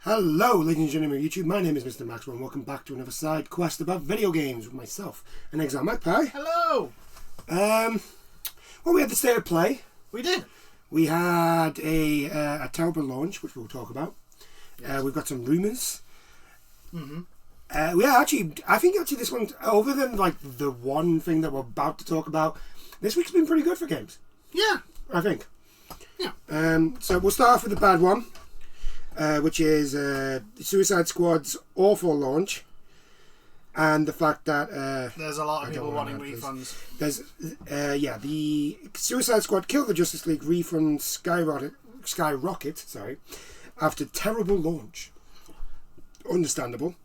Hello, ladies and gentlemen of YouTube. My name is Mr. Maxwell, and welcome back to another side quest about video games with myself and Exile Magpie. Hello. Well, we had the state of play. We did. We had a terrible launch, which we'll talk about. Yes. We've got some rumours. Mm-hmm. I think this one, other than like the one thing that we're about to talk about, this week's been pretty good for games. Yeah, I think. Yeah. So we'll start off with the bad one, which is Suicide Squad's awful launch, and the fact that there's a lot of people wanting refunds. The Suicide Squad Kill the Justice League refunds skyrocket. Sorry, after terrible launch. Understandable.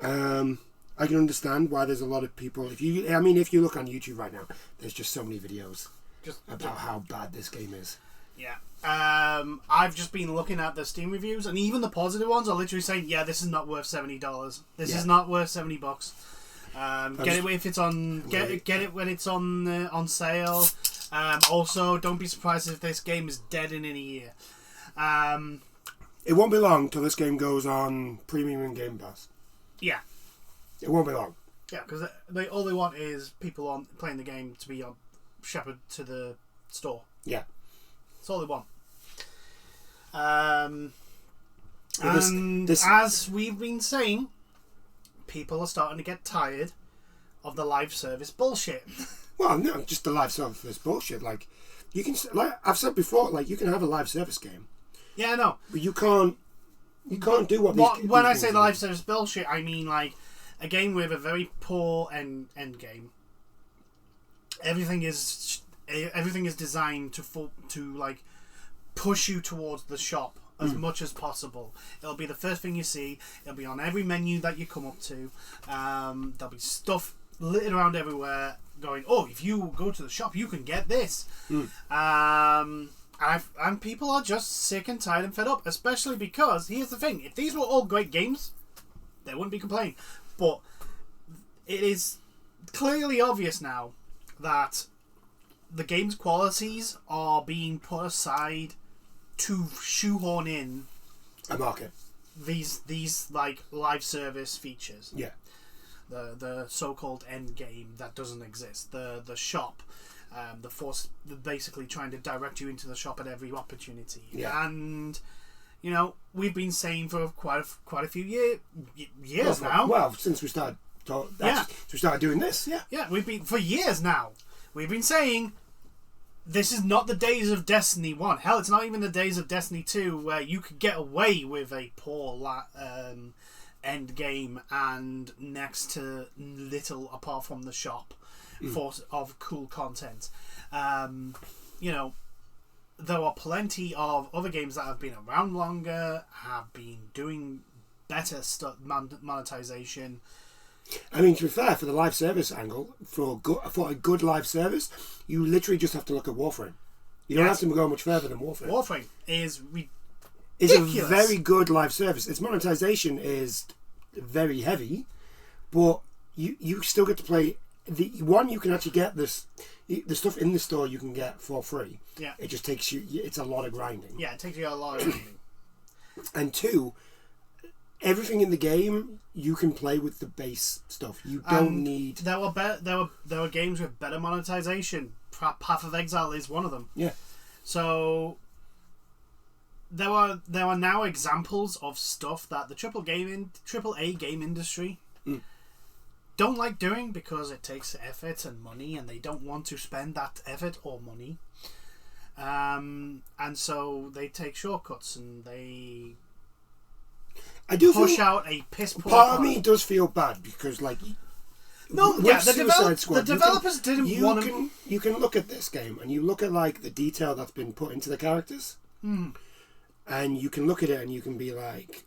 I can understand why there's a lot of people. If you look on YouTube right now, there's just so many videos about how bad this game is. Yeah. I've just been looking at the Steam reviews, and even the positive ones are literally saying, "Yeah, this is not worth $70. This is not worth $70. Get it if it's on. Get it when it's on sale. Also, don't be surprised if this game is dead in a year. It won't be long till this game goes on Premium and Game Pass. Yeah. It won't be long. Yeah, because all they want is people playing the game to be shepherded to the store. Yeah. That's all they want. As we've been saying, people are starting to get tired of the live service bullshit. Well, no, just the live service bullshit. Like, you can, like I've said before, like you can have a live service game. Yeah, I know. But you can't do what when I say the live service bullshit, I mean like a game with a very poor end game. Everything is designed to like push you towards the shop as much as possible. It'll be the first thing you see. It'll be on every menu that you come up to. There'll be stuff littered around everywhere going, oh, if you go to the shop you can get this. And people are just sick and tired and fed up, especially because here's the thing, if these were all great games they wouldn't be complaining, but it is clearly obvious now that the game's qualities are being put aside to shoehorn in a market. These like live service features. Yeah. The so-called end game that doesn't exist. The shop. They're basically trying to direct you into the shop at every opportunity. Yeah. And we've been saying for quite a few years now. Well, since we started doing this, yeah. Yeah, we've been for years now. We've been saying this is not the days of Destiny 1. Hell, it's not even the days of Destiny 2 where you could get away with a poor end game and next to little apart from the shop of cool content. There are plenty of other games that have been around longer, have been doing better stuff, monetization. I mean, to be fair, for the live service angle, for a good live service, you literally just have to look at Warframe. You don't have to go much further than Warframe. Warframe is ridiculous. It's a very good live service. Its monetization is very heavy, but you still get to play. You can actually get the stuff in the store you can get for free. Yeah. It just takes you. It's a lot of grinding. Yeah, it takes you a lot of grinding. And two, everything in the game you can play with the base stuff. You don't need. There were games with better monetization. Path of Exile is one of them. Yeah. So there are now examples of stuff that the AAA game industry don't like doing because it takes effort and money, and they don't want to spend that effort or money. And so they take shortcuts and they push out a piss poor part of me does feel bad because the developers didn't want to. You can look at this game and you look at like the detail that's been put into the characters, and you can look at it and you can be like,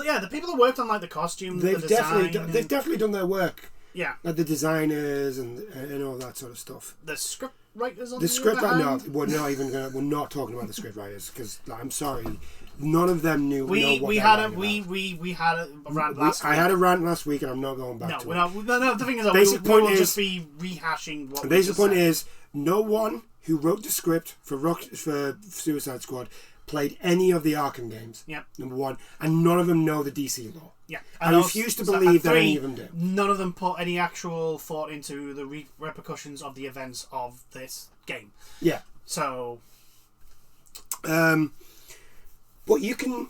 yeah, the people that worked on like the costumes, they've definitely done their work. Yeah, like the designers and all that sort of stuff. The script writers on the script writers. We're not talking about the script writers because I'm sorry, none of them knew. We had a rant last week. I had a rant last week, and I'm not going back to it. No. The thing is, we will just be rehashing what. The basic point is, no one who wrote the script for Suicide Squad played any of the Arkham games. Yep. Number one, and none of them know the DC lore. Yeah. I refuse to believe that any of them do. None of them put any actual thought into the repercussions of the events of this game. Yeah. So. But you can,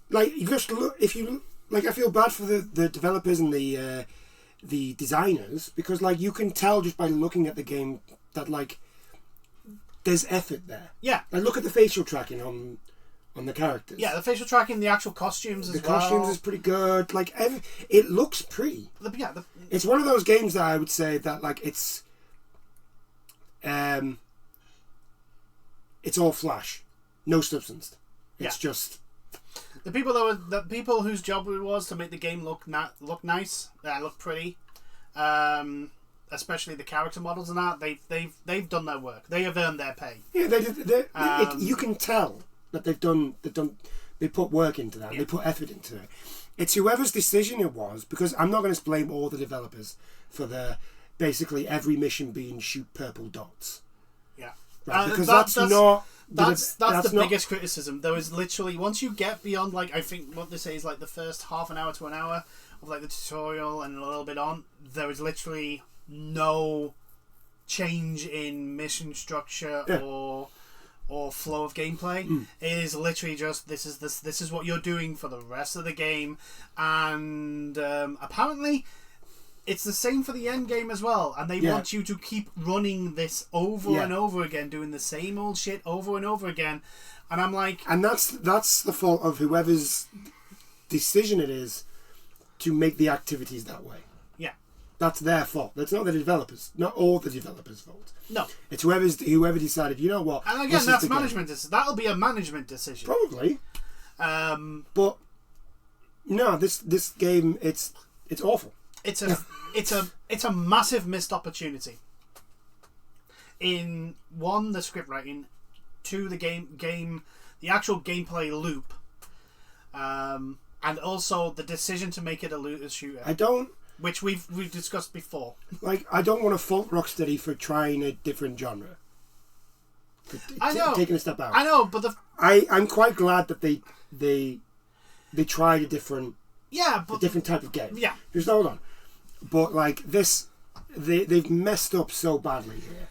like, you just look, if you, like, I feel bad for the developers and the designers, because, like, you can tell just by looking at the game that, like, there's effort there. Yeah. Like, look at the facial tracking on the characters. Yeah, the facial tracking, the actual costumes as well. The costumes is pretty good. Like, it looks pretty. It's one of those games that I would say that, like, it's all flash, no substance. It's just the people whose job it was to make the game look nice, look pretty. Especially the character models and that, they've done their work. They have earned their pay. Yeah, they did. You can tell that they put work into that. Yeah. They put effort into it. It's whoever's decision it was, because I'm not going to blame all the developers for basically every mission being shoot purple dots. Yeah, right? Because that's the biggest criticism. There is literally, once you get beyond, like, I think what they say is like the first half an hour to an hour of like the tutorial and a little bit on, there is literally no change in mission structure or flow of gameplay. It is literally just this is what you're doing for the rest of the game, and apparently it's the same for the end game as well, and they want you to keep running this over and over again, doing the same old shit over and over again, and I'm like, and that's the fault of whoever's decision it is to make the activities that way. That's their fault. That's not the developers. Not all the developers' fault. No. It's whoever decided, you know what? And again, that's management. That'll be a management decision. Probably. But no, this game, it's awful. It's a massive missed opportunity. In one, the script writing, two, the game, the actual gameplay loop, and also the decision to make it a loot shooter. Which we've discussed before. Like, I don't want to fault Rocksteady for trying a different genre. I know. Taking a step out. I know, but I'm quite glad that they tried a different type of game. Yeah. Just hold on. But like this, they've messed up so badly here.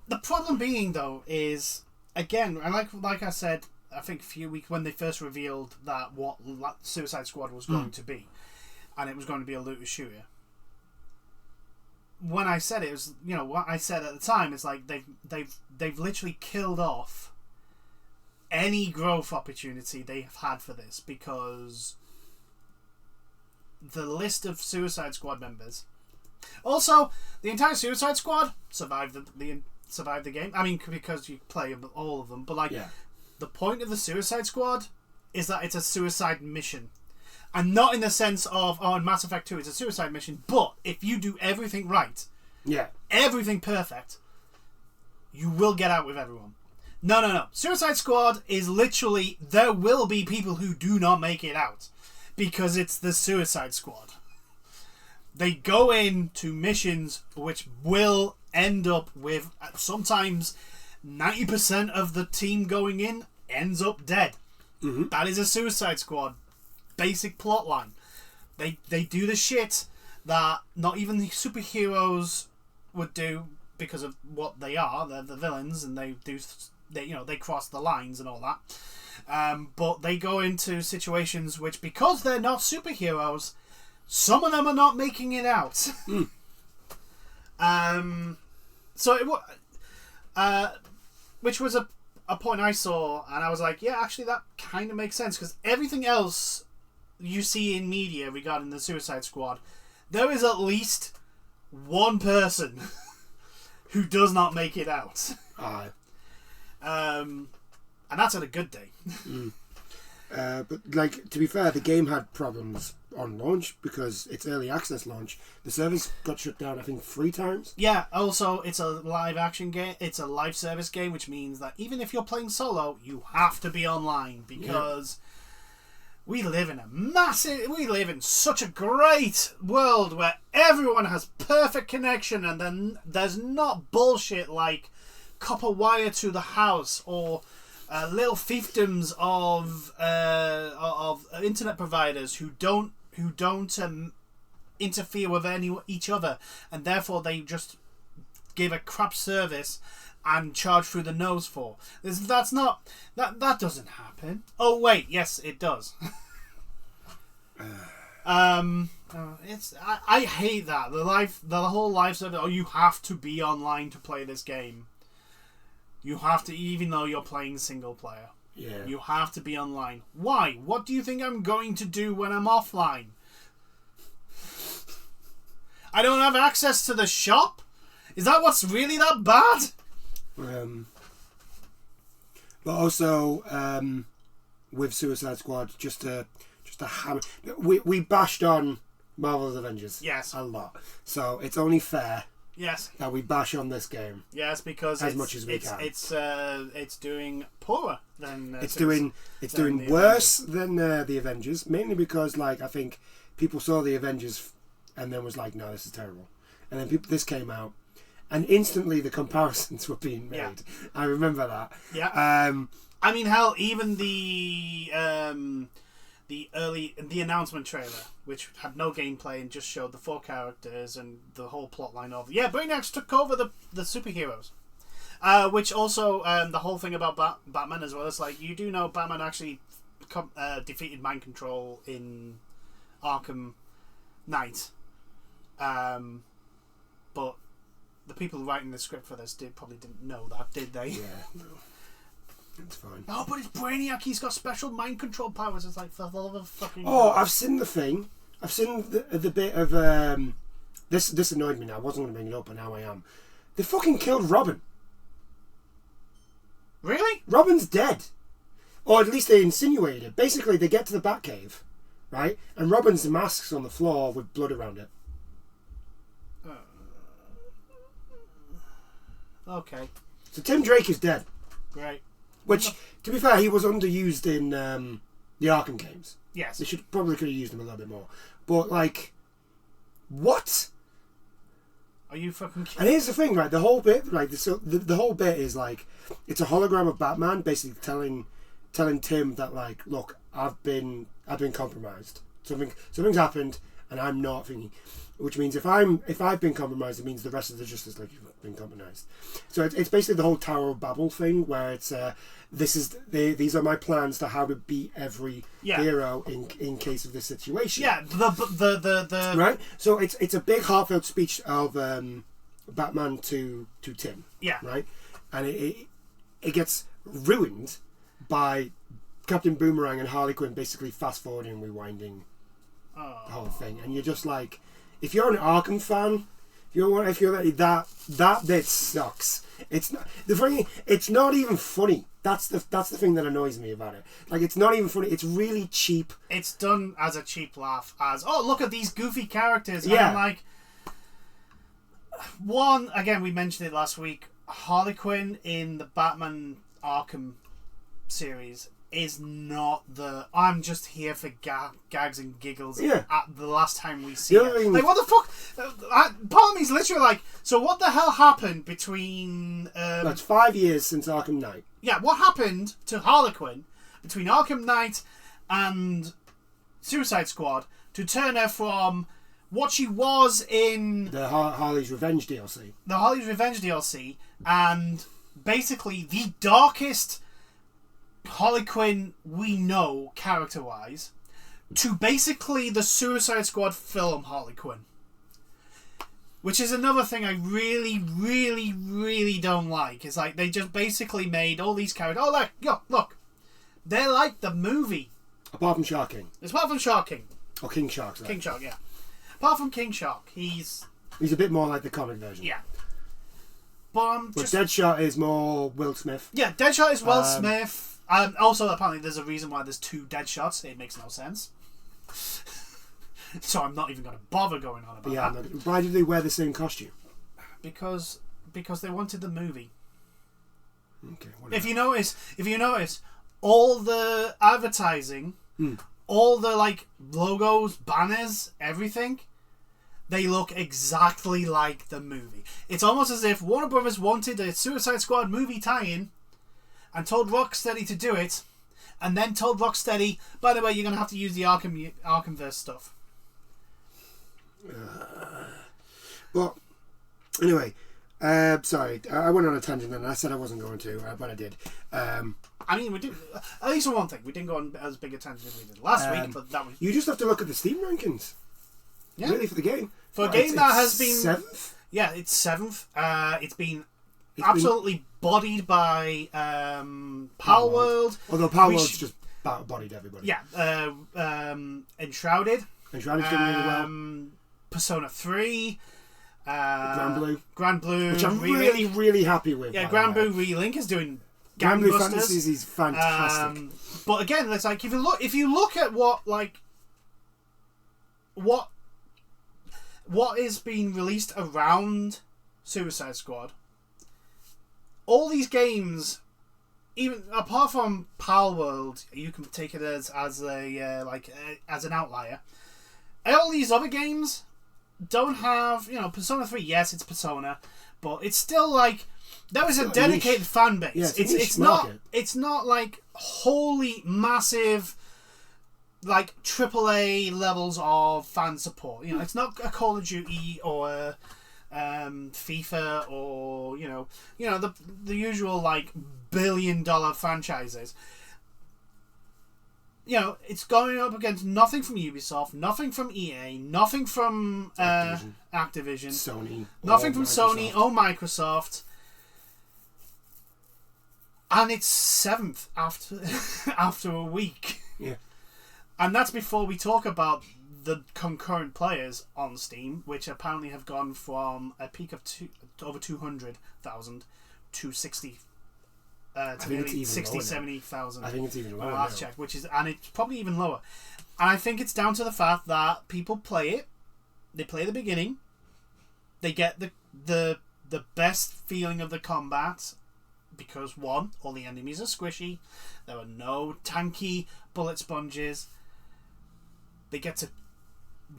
The problem being though is, again, and like I said, I think a few weeks when they first revealed that what Suicide Squad was going to be. And it was going to be a looter shooter. When I said it was, what I said at the time is like they've literally killed off any growth opportunity they have had for this, because the list of Suicide Squad members, also the entire Suicide Squad survived the game. I mean, because you play all of them, but the point of the Suicide Squad is that it's a suicide mission. And not in the sense of, in Mass Effect 2 it's a suicide mission, but if you do everything right, everything perfect, you will get out with everyone. No. Suicide Squad is literally, there will be people who do not make it out, because it's the Suicide Squad. They go into missions which will end up with, sometimes 90% of the team going in ends up dead. Mm-hmm. That is a Suicide Squad basic plot line. They do the shit that not even the superheroes would do, because of what they are. They're the villains, and they cross the lines and all that. But they go into situations which, because they're not superheroes, some of them are not making it out. Which was a point I saw, and I was like, yeah, actually that kind of makes sense, because everything else you see in media regarding the Suicide Squad, there is at least one person who does not make it out. And that's on a good day. But like, to be fair, the game had problems on launch because it's early access launch. The servers got shut down, I think, 3 times. Yeah, also it's a live action game. It's a live service game, which means that even if you're playing solo, you have to be online, because we live in such a great world where everyone has perfect connection, and then there's not bullshit like copper wire to the house, or little fiefdoms of internet providers who don't interfere with each other, and therefore they just give a crap service and charge through the nose for. That doesn't happen. Oh wait, yes it does. I hate that the whole life service. Oh, you have to be online to play this game. You have to, even though you're playing single player. Yeah. You have to be online. Why? What do you think I'm going to do when I'm offline? I don't have access to the shop? Is that what's really that bad? But also, with Suicide Squad, just to hammer, we bashed on Marvel's Avengers. Yes. A lot. So it's only fair. Yes. That we bash on this game. Yes, because as much as we can. It's doing poorer than it's doing worse than the Avengers, mainly because I think people saw the Avengers and then was like, no, this is terrible, and then this came out and instantly the comparisons were being made. Yeah. I remember that. Yeah. I mean, hell, even the announcement trailer, which had no gameplay and just showed the 4 characters and the whole plot line of Brainiacs took over the superheroes, which also the whole thing about Batman as well. It's like, you do know Batman actually defeated Mind Control in Arkham Knight, but the people writing the script for this probably didn't know that, did they? Yeah. No. It's fine. Oh, but it's Brainiac. He's got special mind control powers. It's like, for the love of fucking... Oh, I've seen the thing. I've seen the bit of... This annoyed me now. I wasn't going to bring it up, but now I am. They fucking killed Robin. Really? Robin's dead. Or at least they insinuated it. Basically, they get to the Batcave, right? And Robin's mask's on the floor with blood around it. Okay. So Tim Drake is dead. Great. Which, to be fair, he was underused in the Arkham games. Yes. They could have used him a little bit more. But, what? Are you fucking kidding? And here's the thing, right? The whole bit, the whole bit is it's a hologram of Batman, basically telling Tim that, look, I've been compromised. Something's happened, and I'm not thinking. Which means if I've been compromised, it means the rest of the Justice League have been compromised. So it's basically the whole Tower of Babel thing, where it's these are my plans to how to beat every hero in case of this situation. Yeah, the right. So it's a big heartfelt speech of Batman to Tim. Yeah. Right, and it gets ruined by Captain Boomerang and Harley Quinn basically fast forwarding and rewinding the whole thing, and you're just like. If you're an Arkham fan, if you're that bit sucks. It's not the funny. It's not even funny. That's the thing that annoys me about it. It's not even funny. It's really cheap. It's done as a cheap laugh. As look at these goofy characters. Yeah. And I'm like, one again. We mentioned it last week. Harley Quinn in the Batman Arkham series is not the I'm just here for gags and giggles at the last time we see it. What the fuck? Part of me is literally so what the hell happened between... That's 5 years since Arkham Knight. Yeah, what happened to Harlequin between Arkham Knight and Suicide Squad to turn her from what she was in... The Harley's Revenge DLC. The Harley's Revenge DLC, and basically the darkest... Harley Quinn we know character-wise to basically the Suicide Squad film Harley Quinn, which is another thing I really, really, really don't like. It's they just basically made all these characters. Oh, look, they're like the movie. Apart from Shark King. Apart from Shark King. Or King Shark. King Shark, yeah. Apart from King Shark, he's a bit more like the comic version. Yeah. But Deadshot is more Will Smith. Yeah, Deadshot is Will Smith. Also, apparently, there's a reason why there's 2 Deadshots. It makes no sense. So I'm not even going to bother going on about that. No, why did they wear the same costume? Because they wanted the movie. Okay. If you notice, all the advertising, all the logos, banners, everything, they look exactly like the movie. It's almost as if Warner Brothers wanted a Suicide Squad movie tie-in. and told Rocksteady to do it, and then told Rocksteady, by the way, you're going to have to use the Arkhamverse stuff. Well, anyway, sorry, I went on a tangent and I said I wasn't going to, but I did. I mean, we did, at least on one thing, we didn't go on as big a tangent as we did last week, but that was... You just have to look at the Steam rankings. Yeah. Really, for the game. For a game that has been... 7th? Yeah, it's 7th. It's been absolutely bodied by Palworld. Although Palworld's just bodied everybody. Yeah, Enshrouded. Enshrouded's doing really well. Persona 3. Grand Blue. Which I'm Re-Link. really happy with. Yeah, Grand Blue Re-Link is doing Grand Blue gangbusters. Fantasies is fantastic. But again, it's like if you look at what is being released around Suicide Squad, all these games, even apart from Palworld, you can take it as an outlier. All these other games don't have, Persona 3. Yes, it's Persona, but it's still like there is a dedicated fan base. Yeah, it's not like wholly massive, like AAA levels of fan support. It's not a Call of Duty or a FIFA or the usual like billion-dollar franchises. It's going up against nothing from Ubisoft, nothing from EA, nothing from Activision, Sony, nothing from Sony or Microsoft. And it's 7th after a week. Yeah. And that's before we talk about the concurrent players on Steam, which apparently have gone from a peak of over 200,000 to 60. To nearly 60, 70,000. I think it's even lower. Last check, and it's probably even lower. And I think it's down to the fact that people play it. They play the beginning. They get the best feeling of the combat because one, all the enemies are squishy. There are no tanky bullet sponges. They get to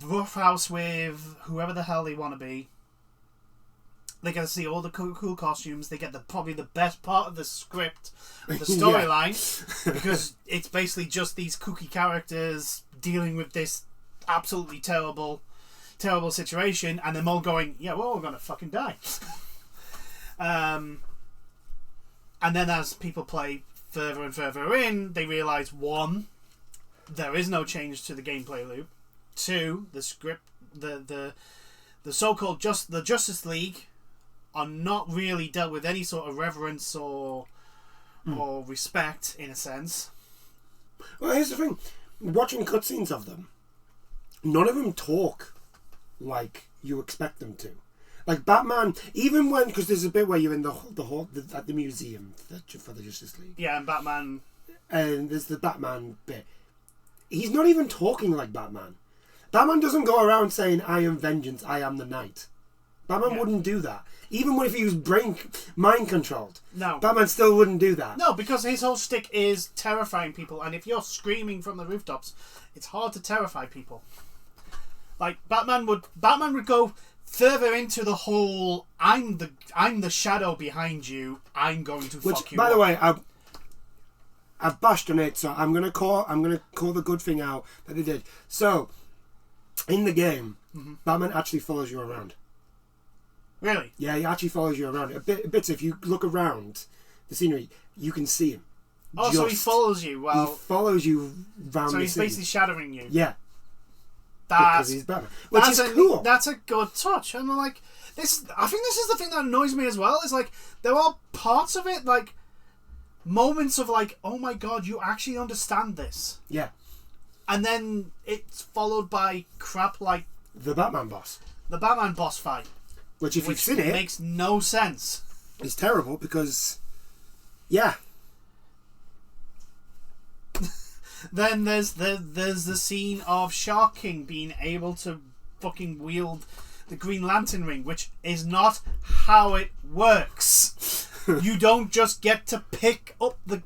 roughhouse with whoever the hell they want to be. They get to see all the cool costumes. They get probably the best part of the script, the storyline, because it's basically just these kooky characters dealing with this absolutely terrible situation, and them all going, yeah, we're all gonna fucking die. And then as people play further and further in, they realise, one, there is no change to the gameplay loop. Two, the script, the so-called the Justice League are not really dealt with any sort of reverence or respect, in a sense. Well, here's the thing. Watching cutscenes of them, none of them talk like you expect them to. Like Batman, even when, because there's a bit where you're in the at the museum for the Justice League. Yeah, and Batman. And there's the Batman bit. He's not even talking like Batman. Batman doesn't go around saying, I am vengeance, I am the night. Batman wouldn't do that. Even if he was mind controlled. No. Batman still wouldn't do that. No, because his whole shtick is terrifying people, and if you're screaming from the rooftops, it's hard to terrify people. Like Batman would go further into the whole I'm the shadow behind you, I'm going to fuck you by up. the way, I've bashed on it, so I'm gonna call the good thing out that they did. So in the game, Batman actually follows you around. Really? Yeah, he actually follows you around. A bit. If you look around the scenery, you can see him. Oh, so he follows you. Well, he follows you around. So the he's city. basically shadowing you. Yeah. Because he's Batman, which is cool. That's a good touch, and like this. I think this is the thing that annoys me as well. Is like there are parts of it, like moments of like, oh my god, you actually understand this. Yeah. And then it's followed by crap like the Batman boss. The Batman boss fight. Which you've seen it, makes no sense. It's terrible because, yeah. Then there's the scene of Shark King being able to fucking wield the Green Lantern ring, which is not how it works. You don't just get to pick up the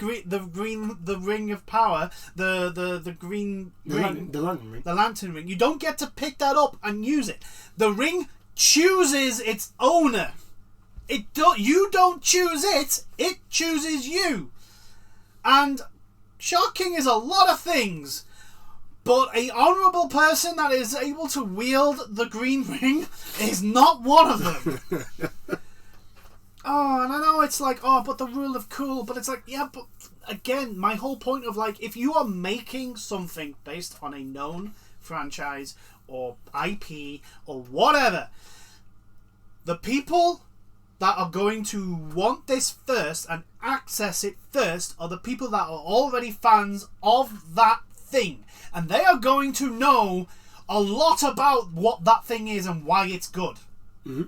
ring of power, the green ring, the lantern ring. You don't get to pick that up and use it. The ring chooses its owner. You don't choose it. It chooses you. And Shark King is a lot of things, but a honourable person that is able to wield the green ring is not one of them. Oh, and I know it's like, oh, but the rule of cool, but it's like, yeah, but again, my whole point of like, if you are making something based on a known franchise or IP or whatever, the people that are going to want this first and access it first are the people that are already fans of that thing. And they are going to know a lot about what that thing is and why it's good. Mm-hmm.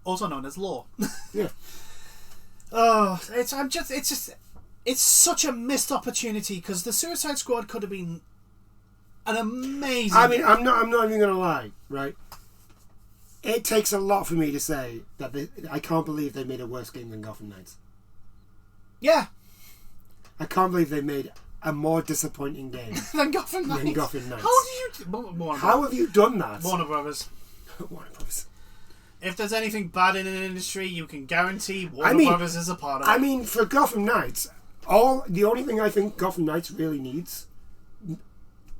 Also known as lore. Yeah. Oh, it's such a missed opportunity because the Suicide Squad could have been an amazing. I mean, I'm not even gonna lie, right? It takes a lot for me to say that I can't believe they made a worse game than Gotham Knights. Yeah. I can't believe they made a more disappointing game than Gotham Knights. How have you done that? Warner Brothers. Warner Brothers. If there's anything bad in an industry, you can guarantee Warner Brothers is a part of it. I mean, for Gotham Knights, the only thing I think Gotham Knights really needs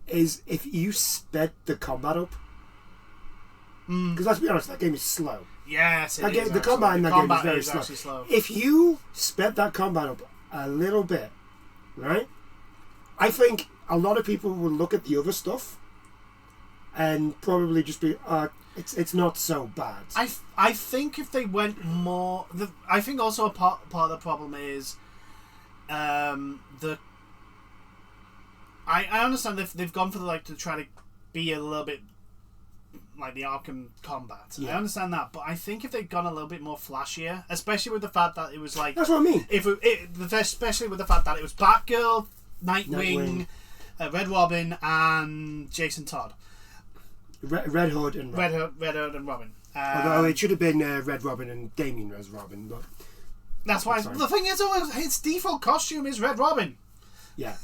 is if you sped the combat up. Because let's be honest, that game is slow. Yes, it is. The combat in that game is very slow. If you sped that combat up a little bit, right? I think a lot of people will look at the other stuff and probably just be, it's not so bad. I think if they went more, I think also a part of the problem is, I understand they've gone for to try to be a little bit like the Arkham combat. Yeah. I understand that, but I think if they'd gone a little bit more flashier, especially with the fact that it was like, that's what I mean. Especially with the fact that it was Batgirl, Nightwing. Red Robin, and Jason Todd. Red Hood and Robin. Red Hood and Robin. Although it should have been Red Robin and Damien as Robin, but that's why. The thing is, its default costume is Red Robin. Yeah.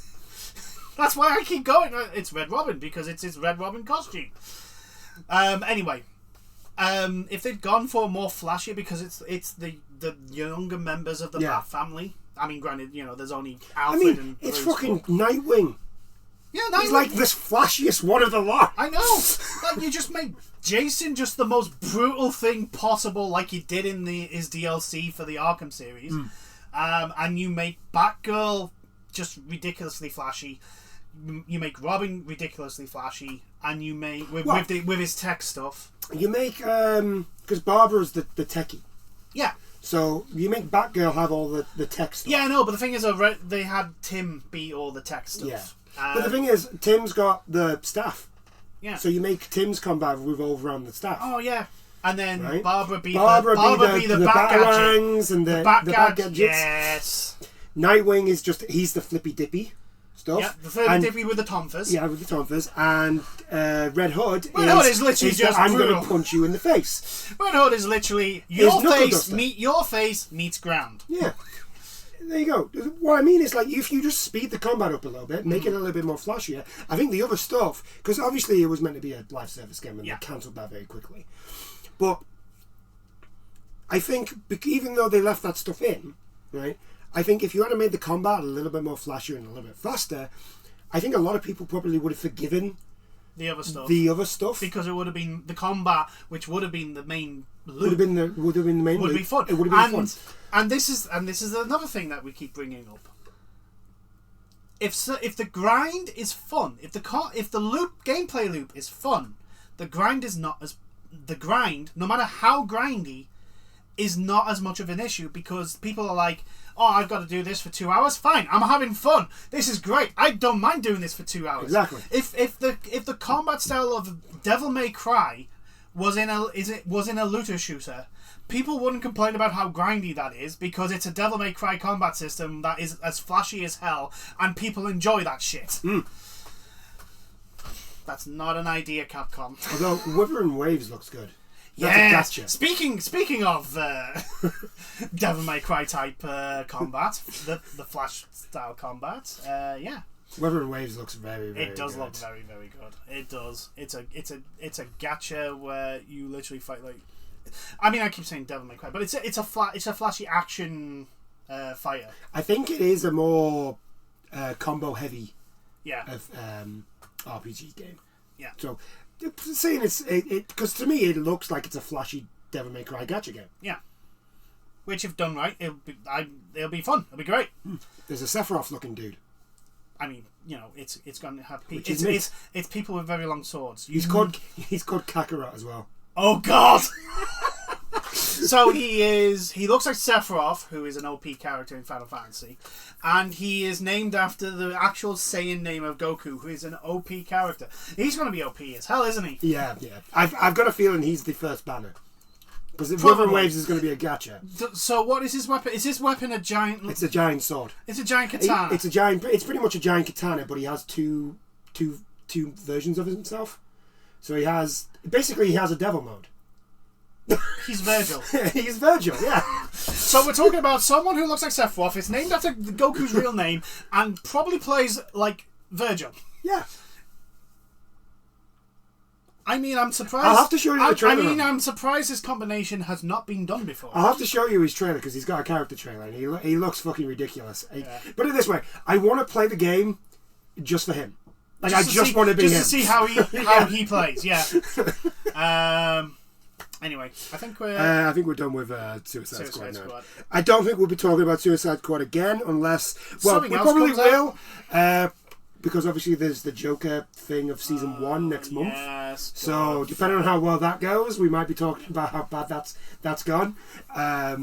That's why I keep going. It's Red Robin because it's his Red Robin costume. Anyway, if they'd gone for more flashier, because it's the younger members of the Bat family. I mean, granted, there's only Alfred and Bruce. It's fucking Nightwing. Yeah, Nightwing. He's like this flashiest one of the lot. I know. You just make Jason just the most brutal thing possible, like he did in his DLC for the Arkham series, and you make Batgirl just ridiculously flashy. You make Robin ridiculously flashy, and you make with his tech stuff. You make because Barbara's the techie. Yeah. So you make Batgirl have all the tech stuff. Yeah, I know, but the thing is, they had Tim be all the tech stuff. Yeah. But the thing is, Tim's got the staff. Yeah. So you make Tim's combat revolve around the staff. Oh yeah. And then Barbara be the Batarangs and the Bat Gadgets. Yes. Nightwing is he's the flippy dippy stuff. Yeah, the flippy dippy with the tonfas. Yeah, with the tonfas. And Red Hood is literally just I'm going to punch you in the face. Red Hood is literally your face meets ground. Yeah. There you go. What I mean is, like, if you just speed the combat up a little bit, make it a little bit more flashier, I think the other stuff, because obviously it was meant to be a live service game and they cancelled that very quickly. But I think even though they left that stuff in, right, I think if you had made the combat a little bit more flashier and a little bit faster, I think a lot of people probably would have forgiven the other stuff because it would have been the combat, which would have been the main loop. Would have been fun. It would have been fun. And this is another thing that we keep bringing up. If the grind is fun, if the gameplay loop is fun, the grind is not as no matter how grindy, is not as much of an issue, because people are like, oh, I've got to do this for 2 hours. Fine, I'm having fun. This is great. I don't mind doing this for 2 hours. Exactly. If the combat style of Devil May Cry was in a looter shooter, people wouldn't complain about how grindy that is, because it's a Devil May Cry combat system that is as flashy as hell, and people enjoy that shit. That's not an idea, Capcom. Although Wuthering Waves looks good. Yes. Speaking of Devil May Cry type combat, the Flash style combat, yeah. Wuthering Waves looks very, very. It does good. look very, very good. It does. It's a gacha where you literally fight like. I mean, I keep saying Devil May Cry, but it's a flashy action fighter. I think it is a more combo heavy Yeah. RPG game. Yeah. So saying it because to me it looks like it's a flashy Devil May Cry gacha game. Yeah. Which, if done right, it'll be fun. It'll be great. There's a Sephiroth looking dude. I mean, it's going to have Which people. is It's people with very long swords. He's called Kakarot as well. Oh God! So he looks like Sephiroth, who is an OP character in Final Fantasy, and he is named after the actual Saiyan name of Goku, who is an OP character. He's going to be OP as hell, isn't he? Yeah. I've got a feeling he's the first banner. Because Probably. Wuthering Waves is going to be a gacha. So what is his weapon? Is his weapon a giant? It's a giant sword. It's a giant katana. It's a giant. It's pretty much a giant katana, but he has two versions of himself. So he has a devil mode. He's Virgil. He's Virgil, yeah. So we're talking about someone who looks like Sephiroth. It's named after Goku's real name, and probably plays like Virgil. Yeah. I mean, I'm surprised. I'll have to show you the trailer. I'm surprised this combination has not been done before. I'll have to show you his trailer because he's got a character trailer and he looks fucking ridiculous. Yeah. Put it this way, I want to play the game just for him. Like I just want to be just him. to see how he plays. Yeah. Anyway, I think we're done with Suicide Squad now. Squad. I don't think we'll be talking about Suicide Squad again unless Something we else probably comes will. Because obviously there's the Joker thing of season 1 next month. Yes. So depending on how well that goes, we might be talking about how bad that's gone. But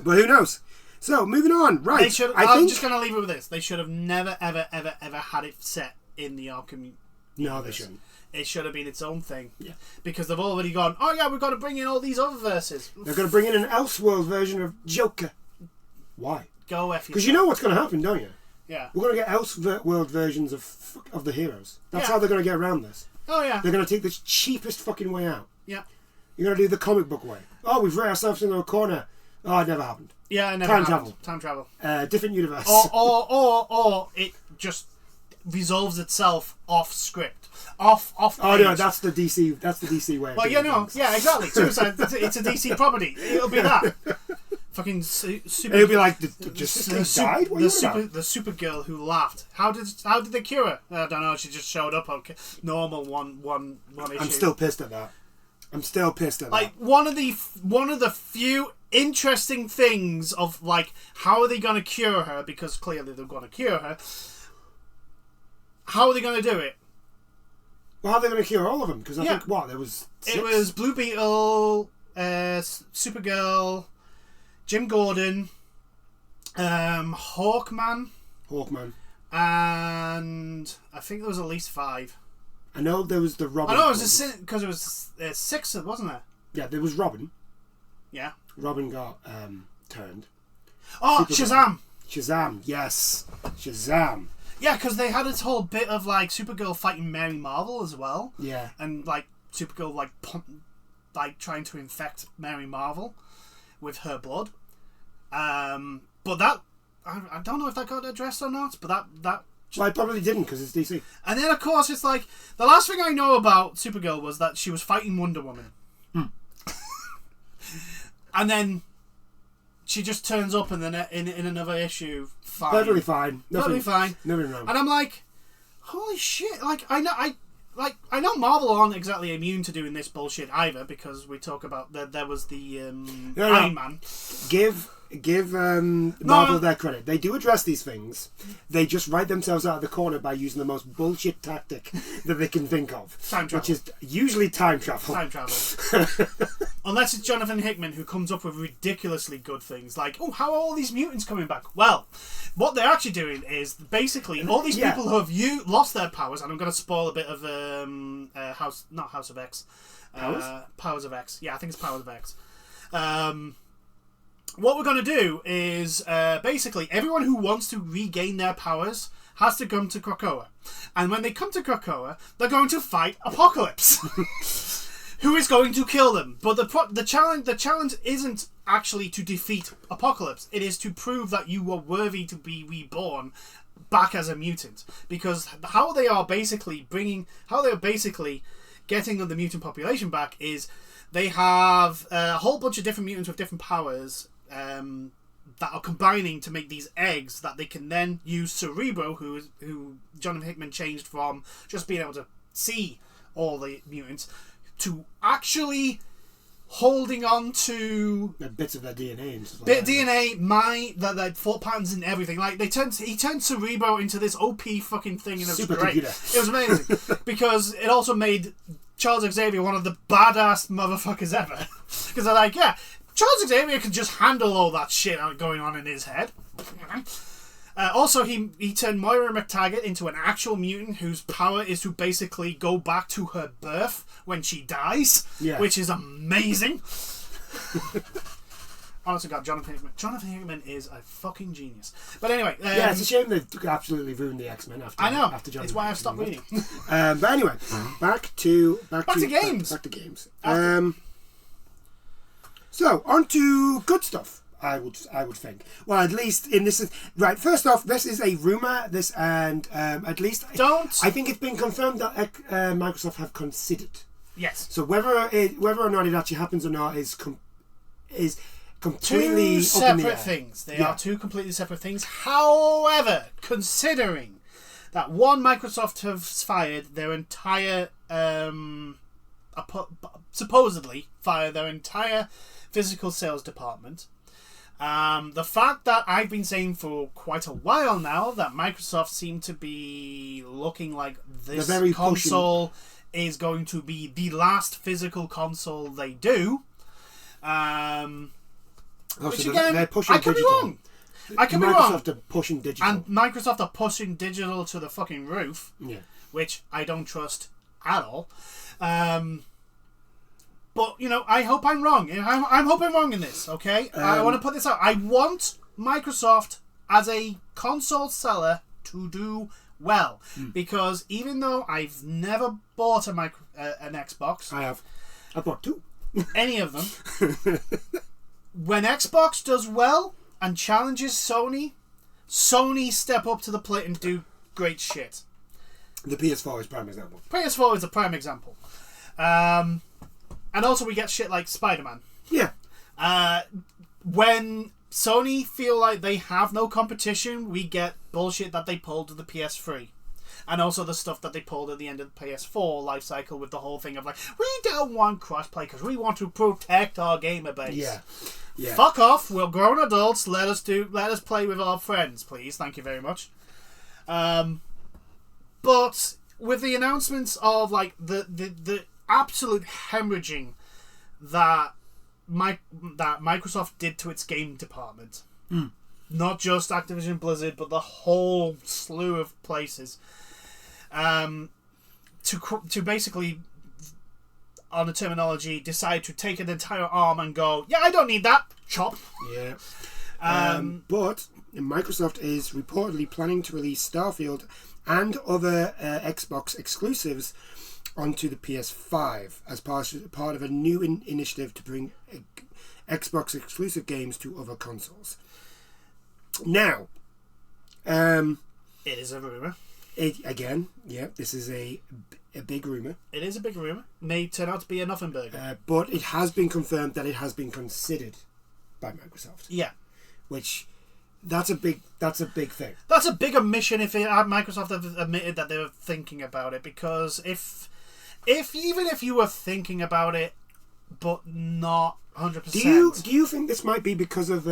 who knows? So moving on, right? I'm just going to leave it with this. They should have never, ever, ever, ever had it set in the Arkham. No, they shouldn't. It should have been its own thing. Yeah. Because they've already gone, oh yeah, we've got to bring in all these other verses. They're going to bring in an Elseworld version of Joker. Why? Go F yourself. Because you know what's going to happen, don't you? Yeah. We're going to get Elseworld versions of the heroes. That's how they're going to get around this. Oh yeah. They're going to take the cheapest fucking way out. Yeah. You're going to do the comic book way. Oh, we've written ourselves into a corner. Oh, it never happened. Yeah, it never Time happened. travel. Time travel. Different universe. Or it just resolves itself off script. Off Oh page. no, that's the DC. That's the DC way. Well, yeah, exactly. Suicide. It's a DC property. It'll be that. Fucking super. It'll be like just died. What are you on about? The Supergirl who laughed. How did they cure her? I don't know. She just showed up. Okay, normal one issue. I'm still pissed at that. Like one of the few interesting things of like how are they going to cure her, because clearly they're going to cure her. How are they going to do it? Well, how are they going to cure all of them? Because I think there was 6? It was Blue Beetle, Supergirl, Jim Gordon, Hawkman, and I think there was at least 5. I know there was the Robin. I know it was because it was 6, wasn't there? Yeah, there was Robin. Yeah. Robin got turned. Oh, Supergirl. Shazam! Yes, Shazam. Yeah, because they had this whole bit of like Supergirl fighting Mary Marvel as well. Yeah. And like Supergirl like trying to infect Mary Marvel with her blood. But that I don't know if that got addressed or not. But that. Well, I probably didn't because it's DC. And then of course it's like the last thing I know about Supergirl was that she was fighting Wonder Woman. And then she just turns up in another issue. Fine. Perfectly fine. Perfectly fine. Nothing wrong. And I'm like, holy shit! Like I know Marvel aren't exactly immune to doing this bullshit either, because we talk about there was the Iron Man. Give Marvel their credit. They do address these things. They just write themselves out of the corner by using the most bullshit tactic that they can think of. Time travel. Which is usually time travel. Time travel. Unless it's Jonathan Hickman who comes up with ridiculously good things like, oh, how are all these mutants coming back? Well, what they're actually doing is basically all these people who have lost their powers, and I'm going to spoil a bit of House of X. Powers of X. Yeah, I think it's Powers of X. What we're going to do is basically everyone who wants to regain their powers has to come to Krakoa. And when they come to Krakoa, they're going to fight Apocalypse, who is going to kill them. But the challenge isn't actually to defeat Apocalypse. It is to prove that you are worthy to be reborn back as a mutant. Because how they are basically getting the mutant population back is they have a whole bunch of different mutants with different powers that are combining to make these eggs that they can then use Cerebro, who Jonathan Hickman changed from just being able to see all the mutants to actually holding on to bits of their DNA and stuff bit like of DNA, the thought patterns and everything. Like he turned Cerebro into this OP fucking thing, and it was great. Supercomputer. It was amazing because it also made Charles Xavier one of the badass motherfuckers ever. Because they're like, yeah, Charles Xavier can just handle all that shit going on in his head. Also, he turned Moira McTaggart into an actual mutant whose power is to basically go back to her birth when she dies, which is amazing. Honestly, God, Jonathan Hickman is a fucking genius. But anyway, yeah, it's a shame they absolutely ruined the X-Men after. I know. After Jonathan it's why I've stopped reading. But anyway, back to games. Back to games. So on to good stuff. I would think. Well, at least in this right. First off, this is a rumor. At least I think it's been confirmed that Microsoft have considered. Yes. So whether or not it actually happens or not is completely two separate things. They are two completely separate things. However, considering that Microsoft has fired their entire supposedly fired their entire physical sales department. The fact that I've been saying for quite a while now that Microsoft seem to be looking like this console is going to be the last physical console they do. Which again, I could be wrong. Microsoft are pushing digital. And Microsoft are pushing digital to the fucking roof. Yeah. Which I don't trust at all. But, I hope I'm wrong. I'm hoping wrong in this, okay? I want to put this out. I want Microsoft, as a console seller, to do well. Because even though I've never bought an Xbox... I bought two. Any of them. When Xbox does well and challenges Sony step up to the plate and do great shit. The PS4 is prime example. PS4 is a prime example. And also we get shit like Spider-Man. Yeah. When Sony feel like they have no competition, we get bullshit that they pulled to the PS3. And also the stuff that they pulled at the end of the PS4 life cycle with the whole thing of like, we don't want crossplay because we want to protect our gamer base. Yeah. Yeah. Fuck off, we're grown adults, let us play with our friends, please. Thank you very much. But with the announcements of like the absolute hemorrhaging that Microsoft did to its game department, not just Activision Blizzard, but the whole slew of places, to basically, on the terminology, decide to take an entire arm and go, yeah, I don't need that, chop. Yeah. But Microsoft is reportedly planning to release Starfield and other Xbox exclusives onto the PS5 as part of a new initiative to bring Xbox exclusive games to other consoles. Now, it is a rumor. This is a big rumor. It is a big rumor. May turn out to be a nothing burger. But it has been confirmed that it has been considered by Microsoft. Yeah. Which that's a big thing. That's a big omission if Microsoft have admitted that they were thinking about it, because if even if you were thinking about it but not 100%. Do you think this might be because of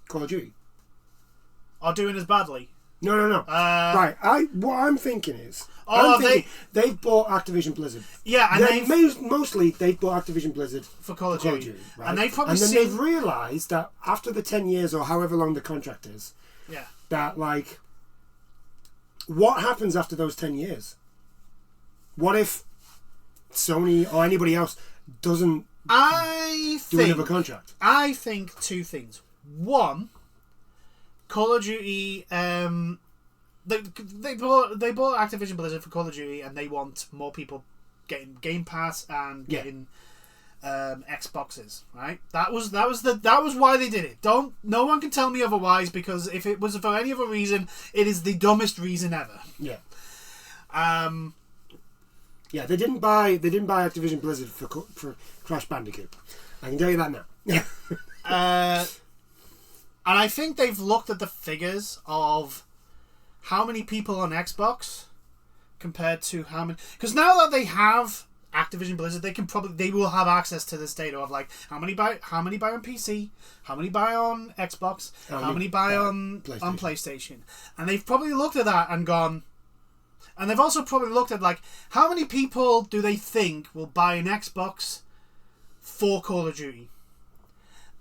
Call of Duty? Are doing as badly? No. Right. What I'm thinking is, they've bought Activision Blizzard. Yeah, and mostly they've bought Activision Blizzard for Call of Duty, right? And they've probably they've realised that after the 10 years or however long the contract is, that like, what happens after those 10 years? What if Sony or anybody else doesn't do another contract? I think two things. One, Call of Duty, they bought Activision Blizzard for Call of Duty, and they want more people getting Game Pass and getting Xboxes. Right? That was why they did it. No one can tell me otherwise, because if it was for any other reason, it is the dumbest reason ever. Yeah. Yeah, they didn't buy Activision Blizzard for Crash Bandicoot. I can tell you that now. And I think they've looked at the figures of how many people on Xbox compared to how many. Because now that they have Activision Blizzard, they will have access to this data of like how many buy on PC, how many buy on Xbox, how many buy on PlayStation, and they've probably looked at that and gone. And they've also probably looked at like how many people do they think will buy an Xbox for Call of Duty.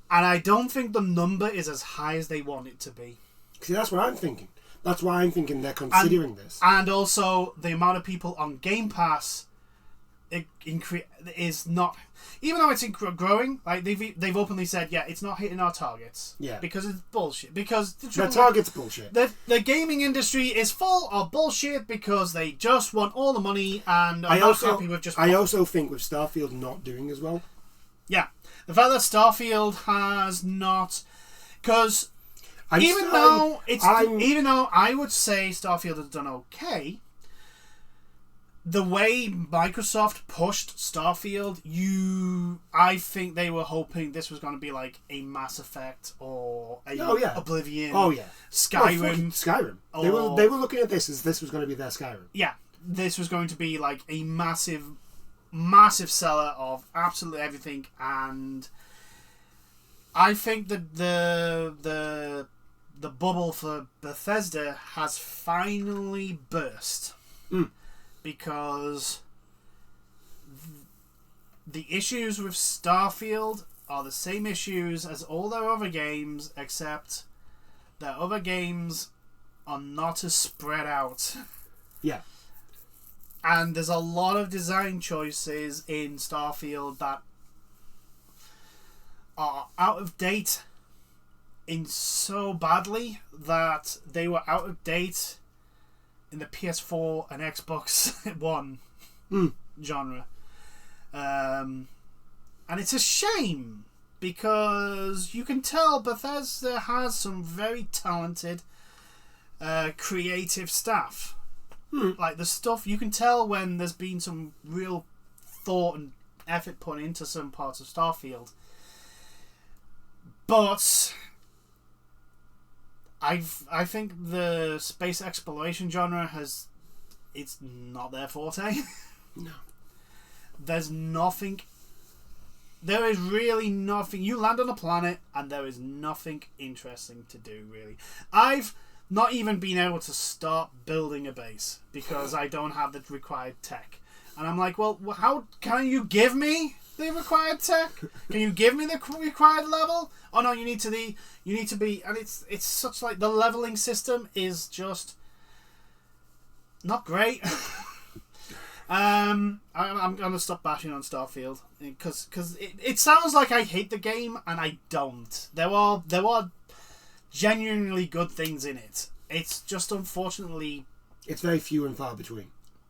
And I don't think the number is as high as they want it to be. See, that's what I'm thinking. That's why I'm thinking they're considering this. And also, the amount of people on Game Pass is not... Even though it's growing, like they've openly said, yeah, it's not hitting our targets. Yeah. Because it's bullshit. Because their target's bullshit. The gaming industry is full of bullshit because they just want all the money and are not happy with just... I also think with Starfield not doing as well... Yeah. The fact that Starfield has not... Because even though I would say Starfield has done okay, the way Microsoft pushed Starfield, I think they were hoping this was going to be like a Mass Effect or a Oblivion. Oh yeah, Skyrim. Skyrim. They were looking at this as this was going to be their Skyrim. Yeah, this was going to be like a massive seller of absolutely everything, and I think that the bubble for Bethesda has finally burst. Because the issues with Starfield are the same issues as all their other games, except their other games are not as spread out. Yeah. And there's a lot of design choices in Starfield that are out of date in so badly that they were out of date in the PS4 and Xbox One genre. And it's a shame because you can tell Bethesda has some very talented creative staff. Like the stuff, you can tell when there's been some real thought and effort put into some parts of Starfield. But I think the space exploration genre it's not their forte. No. There is really nothing. You land on a planet and there is nothing interesting to do, really. I've not even been able to start building a base because I don't have the required tech. And I'm like, well, how can you give me the required tech? Can you give me the required level? Oh no, you need to be, and it's such like the leveling system is just not great. I'm gonna stop bashing on Starfield because it sounds like I hate the game and I don't. There are genuinely good things in it. It's just unfortunately it's very few and far between.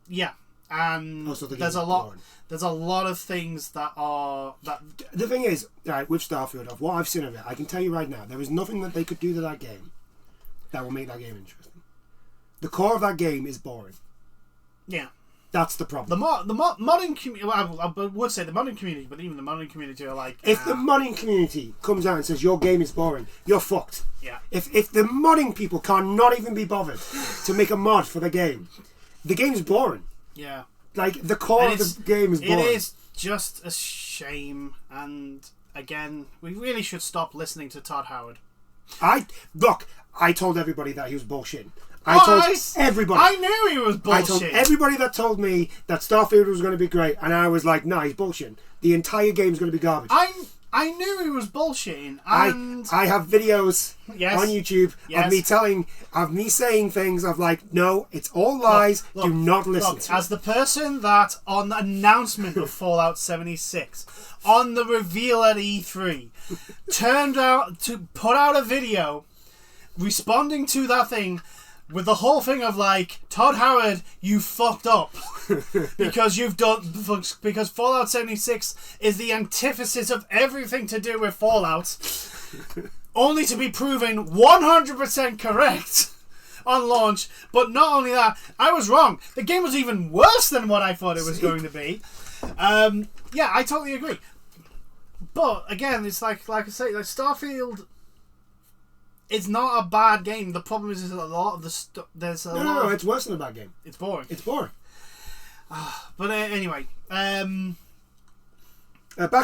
Yeah. And there's a lot of things that are the thing is, right, with Starfield, of what I've seen of it, I can tell you right now, there is nothing that they could do to that game that will make that game interesting. The core of that game is boring. Yeah. That's the problem. The modding community, well, I would say the modding community, but even the modding community are like... If the modding community comes out and says your game is boring, you're fucked. Yeah. If the modding people cannot even be bothered to make a mod for the game's boring. Yeah. Like, the core of the game is boring. It is just a shame, and again, we really should stop listening to Todd Howard. I told everybody that he was bullshitting. I told everybody. I knew he was bullshitting. I told everybody that told me that Starfield was going to be great, and I was like, nah, he's bullshitting. The entire game's going to be garbage. I knew he was bullshitting, and I have videos on YouTube of me saying things of like, no, it's all lies. Look, do not listen to as the person that on the announcement of Fallout 76, on the reveal at E3, turned out to put out a video responding to that thing with the whole thing of like, Todd Howard, you fucked up because because Fallout 76 is the antithesis of everything to do with Fallout, only to be proven 100% correct on launch. But not only that, I was wrong. The game was even worse than what I thought it was going to be. Yeah, I totally agree. But again, it's like I say, like Starfield It's not a bad game. The problem is a lot of the stuff. There's a lot. No, it's worse than a bad game. It's boring. It's boring. But anyway, Back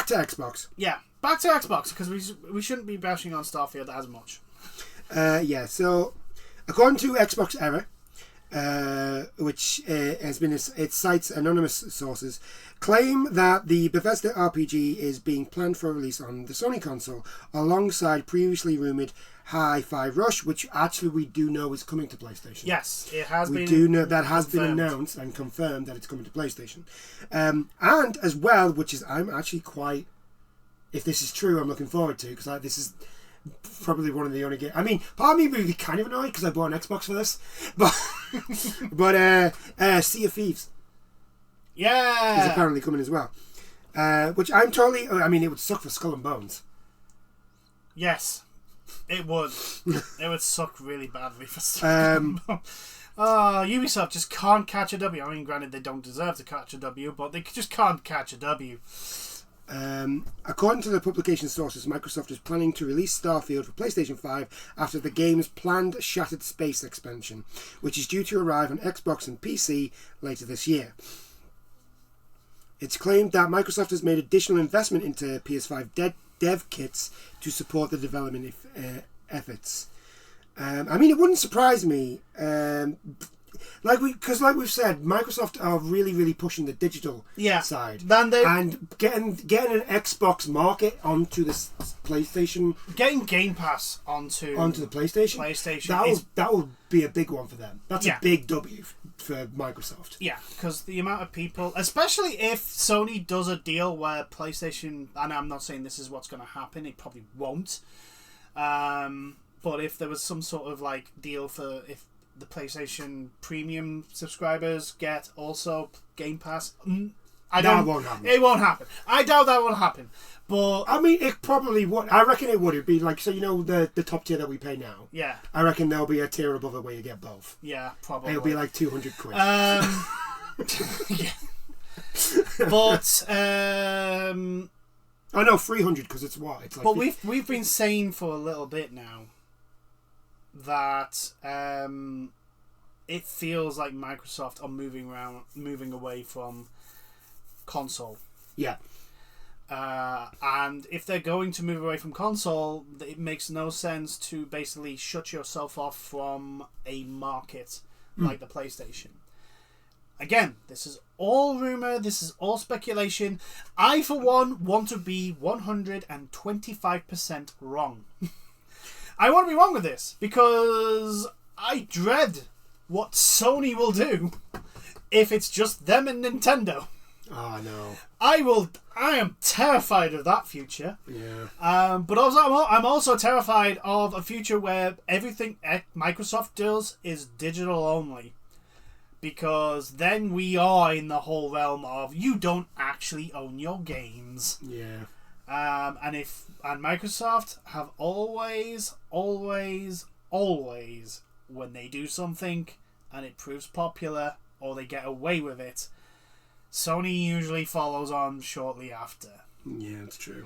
to Xbox. yeah, back to Xbox because we shouldn't be bashing on Starfield as much. Yeah, so according to Xbox Error, which has been it cites anonymous sources, claim that the Bethesda RPG is being planned for release on the Sony console alongside previously rumoured Hi-Fi Rush, which actually we do know is coming to PlayStation. Yes, it has been. We do know that has been confirmed. announced and confirmed that it's coming to PlayStation. And as well, which is I'm actually quite, if this is true, I'm looking forward to, because this is probably one of the only games. I mean, part of me would be kind of annoyed because I bought an Xbox for this, but Sea of Thieves Yeah. is apparently coming as well, which I'm totally. I mean, it would suck for Skull and Bones. Yes, it would. It would suck really badly for Um, some. Ubisoft just can't catch a W. I mean, granted, they don't deserve to catch a W, but they just can't catch a W. According to the publication sources, Microsoft is planning to release Starfield for PlayStation 5 after the game's planned Shattered Space expansion, which is due to arrive on Xbox and PC later this year. It's claimed that Microsoft has made additional investment into PS5 dev kits to support the development efforts. I mean, it wouldn't surprise me. Like we've said, Microsoft are really, really pushing the digital side, and getting an Xbox market onto the PlayStation, getting Game Pass onto the PlayStation. That will be a big one for them. That's a big W for Microsoft. Yeah, because the amount of people, especially if Sony does a deal where PlayStation, and I'm not saying this is what's going to happen, it probably won't. But if there was some sort of like deal for if the PlayStation Premium subscribers get also Game Pass. That won't happen. It won't happen. I doubt that will happen. But I mean, it probably would. I reckon it would. It'd be like, so you know the top tier that we pay now. Yeah. I reckon there'll be a tier above it where you get both. Yeah, probably. It'll be like 200 quid. Yeah. But I know 300 because it's what it's like. But we've been saying for a little bit now that it feels like Microsoft are moving away from console. Yeah. And if they're going to move away from console, it makes no sense to basically shut yourself off from a market like the PlayStation. Again, this is all rumor, this is all speculation. I, for one, want to be 125% wrong. I want to be wrong with this because I dread what Sony will do if it's just them and Nintendo. Oh, no. I am terrified of that future. Yeah. But also, I'm also terrified of a future where everything Microsoft does is digital only. Because then we are in the whole realm of you don't actually own your games. Yeah. And Microsoft have always, when they do something and it proves popular or they get away with it, Sony usually follows on shortly after. Yeah, that's true.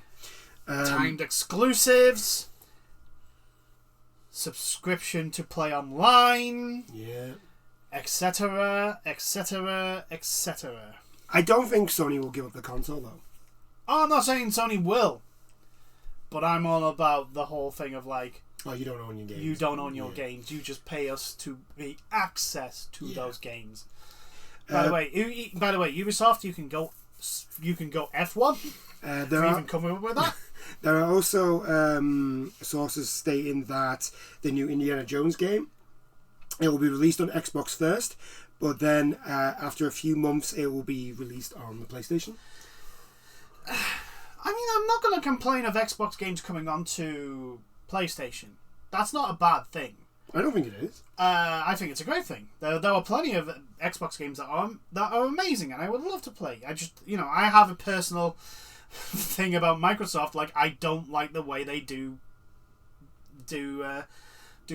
Timed exclusives, subscription to play online, yeah, etc., etc., etc. I don't think Sony will give up the console though. I'm not saying Sony will, but I'm all about the whole thing of like, oh, you don't own your games. You don't own your games. You just pay us to be access to those games. By the way, Ubisoft, you can go F1. There even come up with that. There are also sources stating that the new Indiana Jones game, it will be released on Xbox first, but then after a few months it will be released on the PlayStation. I mean, I'm not going to complain of Xbox games coming onto PlayStation. That's not a bad thing. I don't think it is. I think it's a great thing. There are plenty of Xbox games that are amazing, and I would love to play. I have a personal thing about Microsoft. Like, I don't like the way they do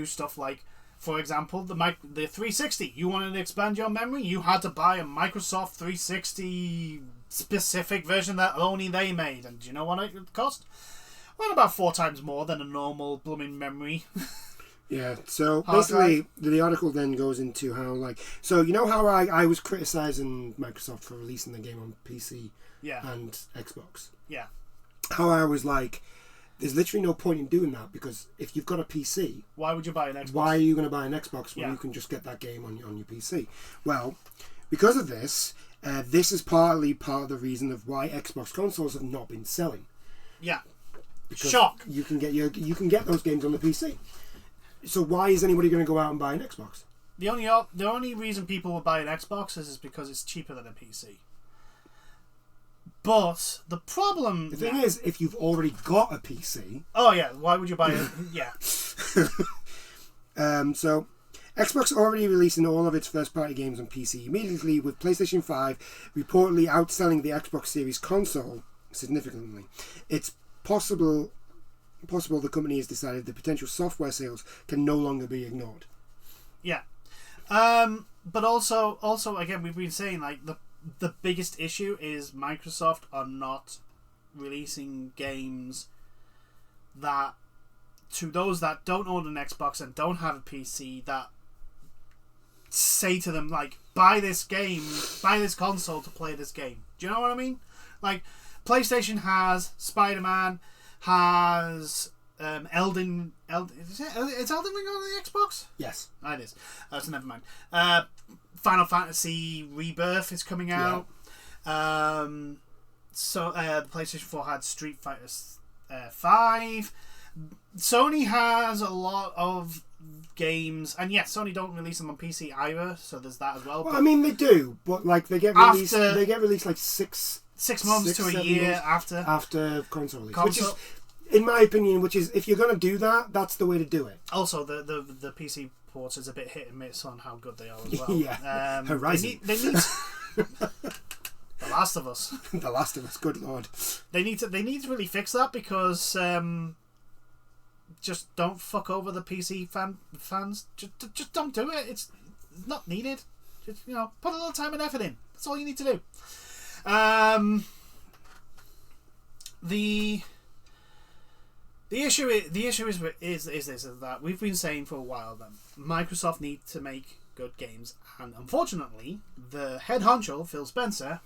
stuff. Like, for example, the 360. You wanted to expand your memory, you had to buy a Microsoft 360 specific version that only they made, and do you know what it cost? Well, about 4 times more than a normal blooming memory. Yeah, so Hard basically the article then goes into how, like, so you know how I was criticising Microsoft for releasing the game on PC Yeah. and Xbox? Yeah. How I was like, there's literally no point in doing that, because if you've got a PC, Why would you buy an Xbox? why are you going to buy an Xbox when Yeah. you can just get that game on your PC? Well, because of this, this is partly part of the reason of why Xbox consoles have not been selling. Yeah. Because Shock. You can get those games on the PC. So why is anybody going to go out and buy an Xbox? The only reason people will buy an Xbox is because it's cheaper than a PC. But the problem... The thing is, if you've already got a PC... Oh, yeah. Why would you buy it? Yeah. So, Xbox already releasing all of its first-party games on PC immediately, with PlayStation 5 reportedly outselling the Xbox Series console significantly. It's possible the company has decided the potential software sales can no longer be ignored. Yeah. But also again, we've been saying, like, the biggest issue is Microsoft are not releasing games that, to those that don't own an Xbox and don't have a PC, that say to them, like, buy this console to play this game. Do you know what I mean? Like, PlayStation has Spider-Man, has is Elden Ring on the Xbox? Yes. Oh, it is. So never mind. Final Fantasy Rebirth is coming out. So PlayStation 4 had Street Fighter 5. Sony has a lot of games, and yes, Sony don't release them on PC either, so there's that as well. Well, I mean, they do, but like they get released. They get released like 6 months to a year after console release, which is, in my opinion, if you're going to do that, that's the way to do it. Also, the PC ports is a bit hit and miss on how good they are as well. Yeah, Horizon. They need The Last of Us. The Last of Us, good lord. They need to really fix that, because just don't fuck over the PC fans. Just don't do it. It's not needed. Just, put a little time and effort in. That's all you need to do. The issue is that we've been saying for a while that Microsoft need to make good games, and unfortunately, the head honcho, Phil Spencer,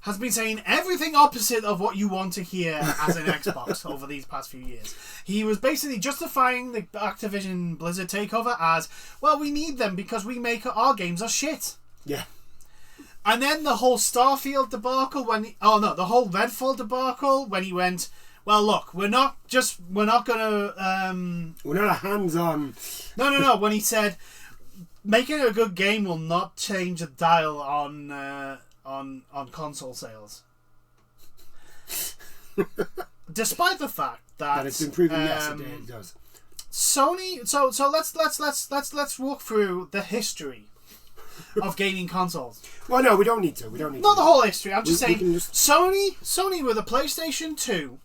has been saying everything opposite of what you want to hear as an Xbox over these past few years. He was basically justifying the Activision Blizzard takeover as, well, we need them because we make our games are shit. Yeah. And then the whole Starfield debacle the whole Redfall debacle when he went, well, look, we're not gonna we're not a hands-on. No. When he said making a good game will not change the dial on console sales, despite the fact that it's been proven, yes, it does. Sony. So let's walk through the history of gaming consoles. Well, no, we don't need to. Not the whole history. I'm just saying. Sony with a PlayStation 2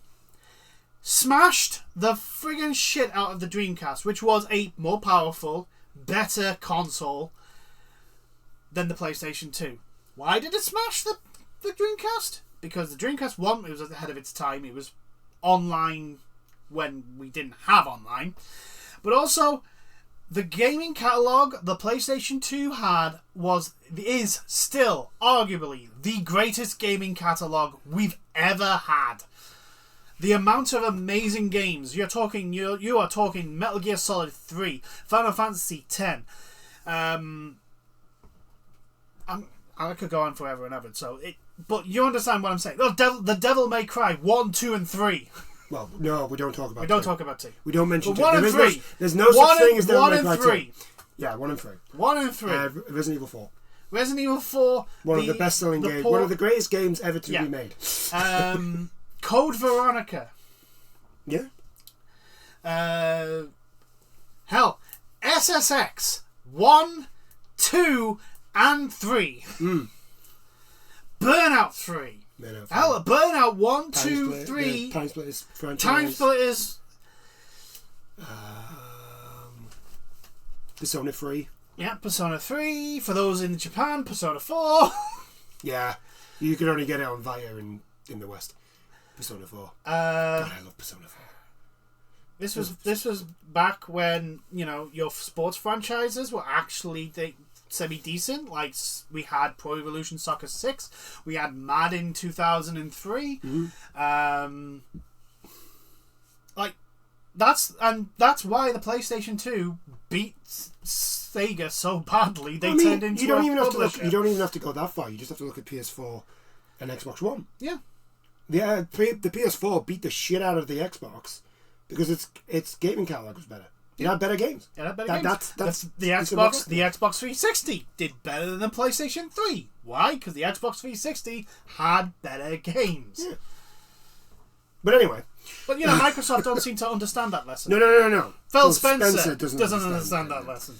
smashed the friggin' shit out of the Dreamcast, which was a more powerful, better console than the PlayStation 2. Why did it smash the Dreamcast? Because the Dreamcast 1, it was ahead of its time. It was online when we didn't have online. But also, the gaming catalogue the PlayStation 2 had is still arguably the greatest gaming catalogue we've ever had. The amount of amazing games you are talking Metal Gear Solid 3, Final Fantasy 10. I could go on forever and ever. But you understand what I'm saying. The Devil May Cry 1, 2, and 3. Well, no, we don't talk about. We don't talk about 2. We don't mention 2. 1 and 3. There's no such thing as Devil May Cry 1 and 3. 2. Yeah, 1 and 3. 1 and 3. Resident Evil 4. Resident Evil 4. One of the best-selling games. One of the greatest games ever to be made. Code Veronica. Yeah. Hell, SSX 1, 2, and 3. Burnout 3. Hell, Burnout 1, 2, 3. Time Splitters franchise. Time Splitters. Persona 3. Yeah, Persona 3. For those in Japan, Persona 4. Yeah, you could only get it on Vita in the West. Persona 4. God, I love Persona 4. This was back when, you know, your sports franchises were actually semi-decent. Like, we had Pro Evolution Soccer 6. We had Madden 2003. Like, that's why the PlayStation 2 beat Sega so badly. They turned into you don't a even have to publisher. look. You don't even have to go that far. You just have to look at PS4 and Xbox One. Yeah. The PS4 beat the shit out of the Xbox because its gaming catalog was better. It had better games. It had better games. That's the Xbox 360 did better than the PlayStation 3. Why? Because the Xbox 360 had better games. Yeah. But anyway. But, you know, Microsoft don't seem to understand that lesson. No. Phil Spencer doesn't understand that lesson.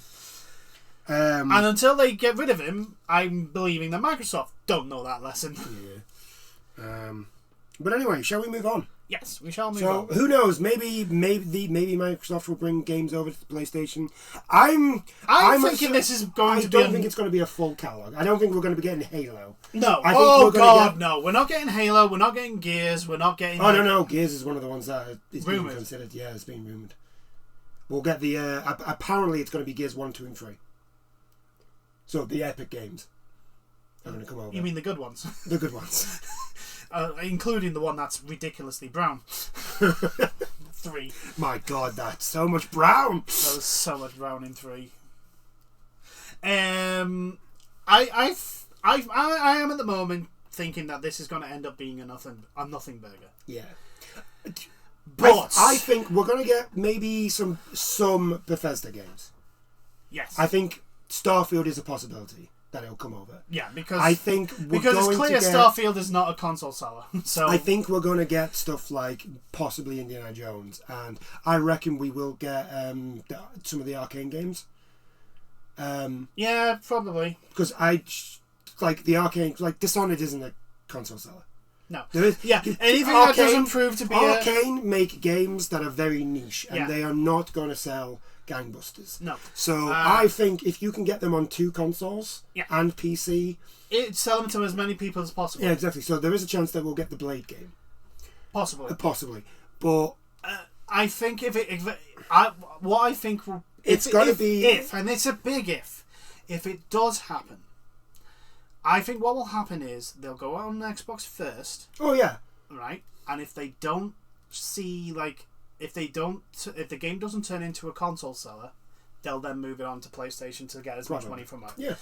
And until they get rid of him, I'm believing that Microsoft don't know that lesson. Yeah. But anyway, shall we move on? Yes, we shall move on. So who knows? Maybe Microsoft will bring games over to the PlayStation. I'm thinking this is going to be. I don't think it's going to be a full catalog. I don't think we're going to be getting Halo. No. No. We're not getting Halo. We're not getting Gears. We're not getting. Oh no. Gears is one of the ones that is being considered. Yeah, it's being rumored. We'll get the. Apparently, it's going to be Gears 1, 2, and 3. So the epic games are going to come over. You mean the good ones? The good ones. Including the one that's ridiculously brown. 3. My God, that's so much brown. There was so much brown in 3. I am at the moment thinking that this is going to end up being a nothing burger. Yeah. But I think we're going to get maybe some Bethesda games. Yes. I think Starfield is a possibility that it'll come over. Yeah, because I think it's clear Starfield is not a console seller. So I think we're going to get stuff like possibly Indiana Jones, and I reckon we will get some of the Arcane games. Yeah, probably. Because I like the Arcane, like Dishonored isn't a console seller. No. There is, anything Arcane, that doesn't prove to be Arcane make games that are very niche, and they are not going to sell gangbusters. No. So I think if you can get them on 2 consoles and PC, sell them to as many people as possible. Yeah, exactly. So there is a chance that we'll get the Blade game. Possibly. But I think it's got to be if, and it's a big if it does happen, I think what will happen is they'll go out on Xbox first. Oh yeah. Right, and if they don't see if the game doesn't turn into a console seller, they'll then move it on to PlayStation to get as much money from it. Yeah.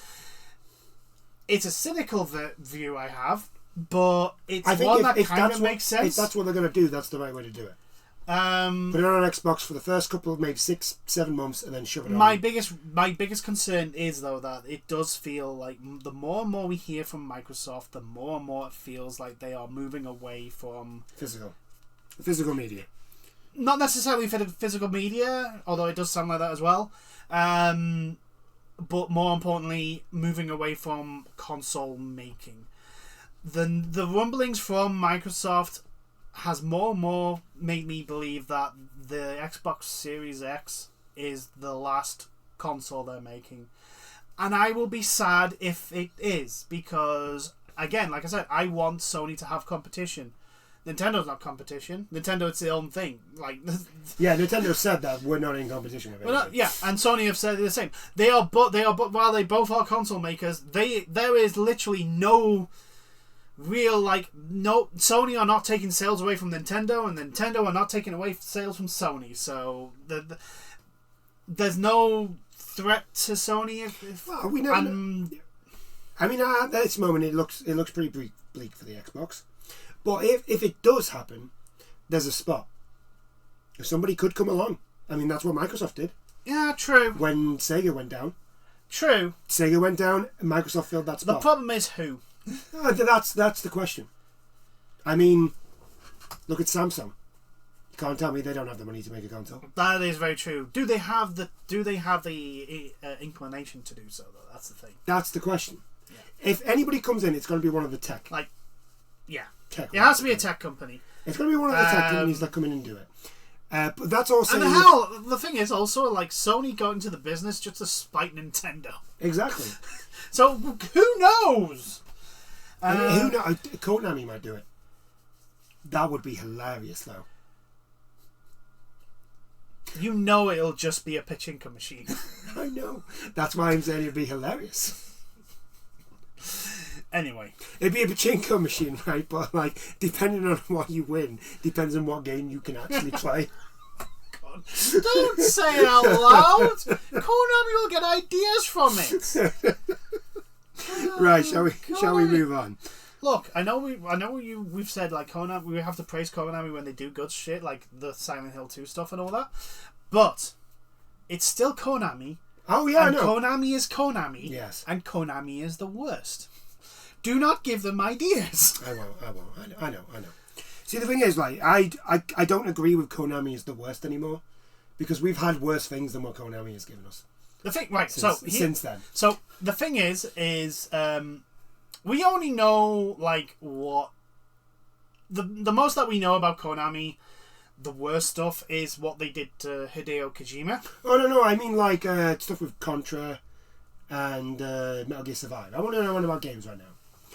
It's a cynical view I have, but it's one that kind of makes sense. If that's what they're going to do, that's the right way to do it. Put it on Xbox for the first couple of maybe 6-7 months, and then shove it on. My biggest concern is though that it does feel like the more and more we hear from Microsoft, the more and more it feels like they are moving away from physical media. Not necessarily for the physical media, although it does sound like that as well. But more importantly, moving away from console making. The rumblings from Microsoft has more and more made me believe that the Xbox Series X is the last console they're making. And I will be sad if it is, because, again, like I said, I want Sony to have competition. Nintendo's not competition. Nintendo, it's their own thing. Nintendo said that we're not in competition with it. And Sony have said the same. They are while they both are console makers, there is literally no real Sony are not taking sales away from Nintendo, and Nintendo are not taking away sales from Sony. So there's no threat to Sony. At this moment, it looks pretty bleak for the Xbox. But if it does happen, there's a spot. If somebody could come along. I mean, that's what Microsoft did. Yeah, true. When Sega went down. True. Sega went down, and Microsoft filled that spot. The problem is who? That's the question. I mean, look at Samsung. You can't tell me they don't have the money to make a console. That is very true. Do they have the inclination to do so, though? That's the thing. That's the question. Yeah. If anybody comes in, it's going to be one of the tech. Tech. It has to be a tech company. It's going to be one of the tech companies that come in and do it. But that's also... And the thing is also, Sony got into the business just to spite Nintendo. Exactly. So, who knows? Who knows? Konami might do it. That would be hilarious, though. You know it'll just be a pachinko machine. I know. That's why I'm saying it'd be hilarious. Anyway. It'd be a pachinko machine, right? But, like, depending on what you win, depends on what game you can actually play. God. Don't say it out loud! Konami will get ideas from it! Right, shall we move on? Look, I know we've said, like, Konami, we have to praise Konami when they do good shit, like the Silent Hill 2 stuff and all that. But it's still Konami. Oh, yeah, I and know. Konami is Konami. Yes. And Konami is the worst. Do not give them ideas. I won't. I know. See, the thing is, like, I don't agree with Konami is the worst anymore, because we've had worse things than what Konami has given us. The thing, right? Since then. So the thing is we only know like what the most that we know about Konami. The worst stuff is what they did to Hideo Kojima. Oh no! I mean like stuff with Contra and Metal Gear Survive. I want to know about games right now.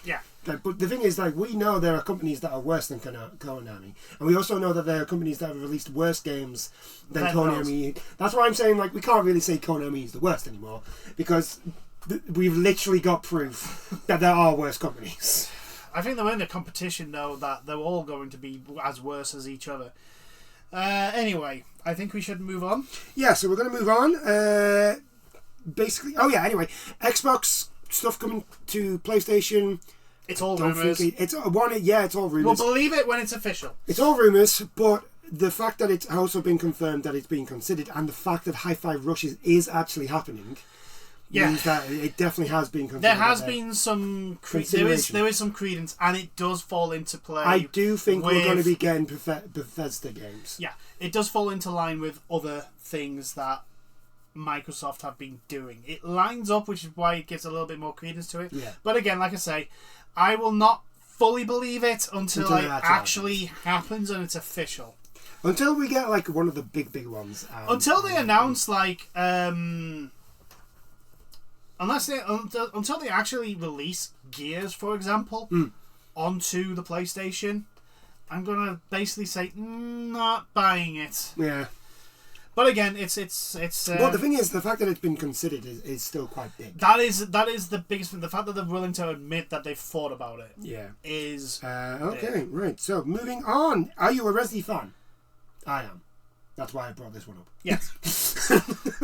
Yeah. But the thing is, like, we know there are companies that are worse than Konami, and we also know that there are companies that have released worse games than Konami. That's why I'm saying, like, we can't really say Konami is the worst anymore, because we've literally got proof that there are worse companies. I think they're in a competition, though, that they're all going to be as worse as each other. Anyway, I think we should move on. Yeah, so we're going to move on. Basically, anyway, Xbox stuff coming to PlayStation. It's all rumours. It's all rumours. We'll believe it when it's official. It's all rumours, but the fact that it's also been confirmed that it's being considered, and the fact that Hi-Fi Rush is actually happening, means that it definitely has been considered. There has been some there is some credence, and it does fall into play. I do think we're going to be getting Bethesda games. Yeah, it does fall into line with other things that Microsoft have been doing. It lines up, which is why it gives a little bit more credence to it. Yeah. But again, like I say, I will not fully believe it until it actually happens and it's official. Until we get like one of the big ones. Until they announce like until they actually release Gears, for example, onto the PlayStation, I'm gonna basically say not buying it. Yeah. But again, it's. Well, the thing is, the fact that it's been considered is still quite big. That is the biggest thing. The fact that they're willing to admit that they've thought about it. Yeah. Is okay, right. So moving on. Are you a Resi fan? I am. That's why I brought this one up. Yes.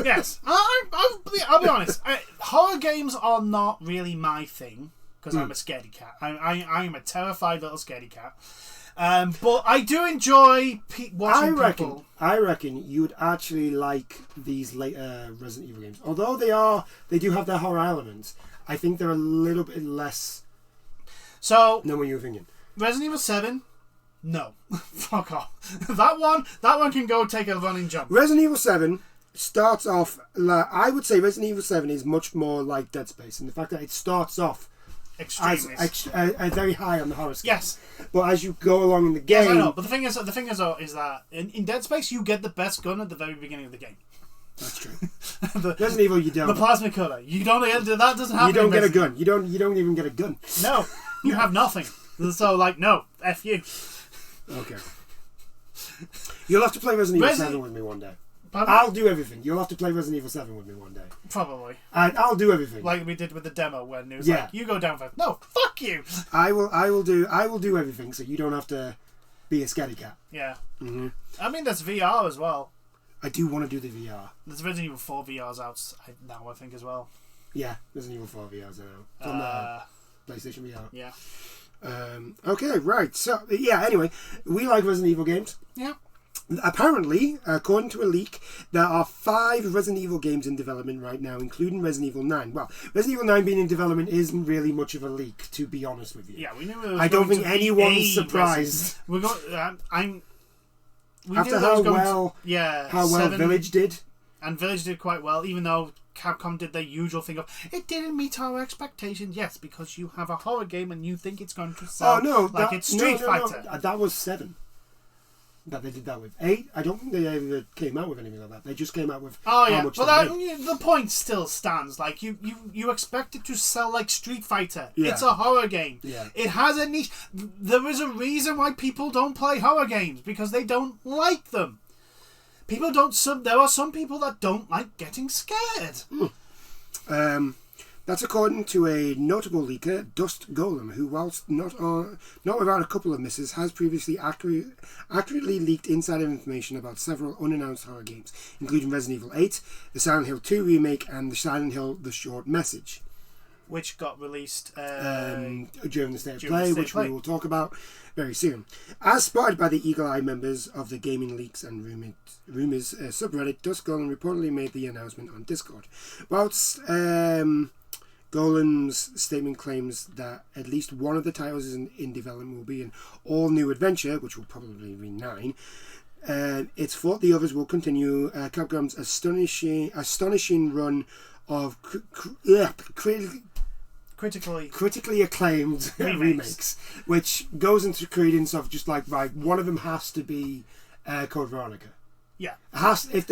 Yes. I'll be honest. Horror games are not really my thing because I'm a scaredy cat. I'm a terrified little scaredy cat. But I do enjoy watching people. I reckon you would actually like these later Resident Evil games. Although they do have their horror elements, I think they're a little bit less. So than what you were thinking. Resident Evil 7, no, fuck off. That one can go take a running jump. Resident Evil 7 starts off. I would say Resident Evil 7 is much more like Dead Space, and the fact that it starts off as very high on the horror scale. Yes, but as you go along in the game, yes, I know. But the thing is that in Dead Space you get the best gun at the very beginning of the game. That's true. Resident Evil, you don't. The plasma cutter. You don't. That doesn't happen. You don't get a gun. You don't even get a gun. No, you have nothing. So no, F you. Okay. You'll have to play Resident Evil 7 with me one day. Pardon? I'll do everything. You'll have to play Resident Evil 7 with me one day. Probably. I'll do everything. Like we did with the demo when it was like, you go down first. No, fuck you. I will do everything so you don't have to be a scaredy cat. Yeah. Mm-hmm. I mean, there's VR as well. I do want to do the VR. There's Resident Evil 4 VRs out now, I think, as well. Yeah, Resident Evil 4 VRs now. It's on the PlayStation VR. Yeah. Okay, right. So, yeah, anyway, we like Resident Evil games. Yeah. Apparently, according to a leak, there are 5 Resident Evil games in development right now, including Resident Evil 9. Well, Resident Evil 9 being in development isn't really much of a leak, to be honest with you. Yeah, we knew it was I don't think anyone's surprised. We're going. After how well Village did. And Village did quite well, even though Capcom did their usual thing of, it didn't meet our expectations. Yes, because you have a horror game and you think it's going to sell it's Street Fighter. That was 7 that they did that with. 8, I don't think they ever came out with anything like that. They just came out with how much the point still stands. Like, you expect it to sell like Street Fighter. Yeah. It's a horror game. Yeah. It has a niche. There is a reason why people don't play horror games, because they don't like them. People don't. There are some people that don't like getting scared. That's according to a notable leaker, Dust Golem, who, whilst not without a couple of misses, has previously accurately leaked insider information about several unannounced horror games, including Resident Evil 8, the Silent Hill 2 remake, and the Silent Hill The Short Message, which got released during the State of Play, which we will talk about very soon. As spotted by the Eagle Eye members of the Gaming Leaks and Rumours subreddit, Dust Golem reportedly made the announcement on Discord. Whilst Golem's statement claims that at least one of the titles in development will be an all-new adventure, which will probably be 9. It's thought the others will continue Capcom's astonishing run of critically acclaimed remakes, which goes into credence of just like, right, one of them has to be Code Veronica. Yeah, if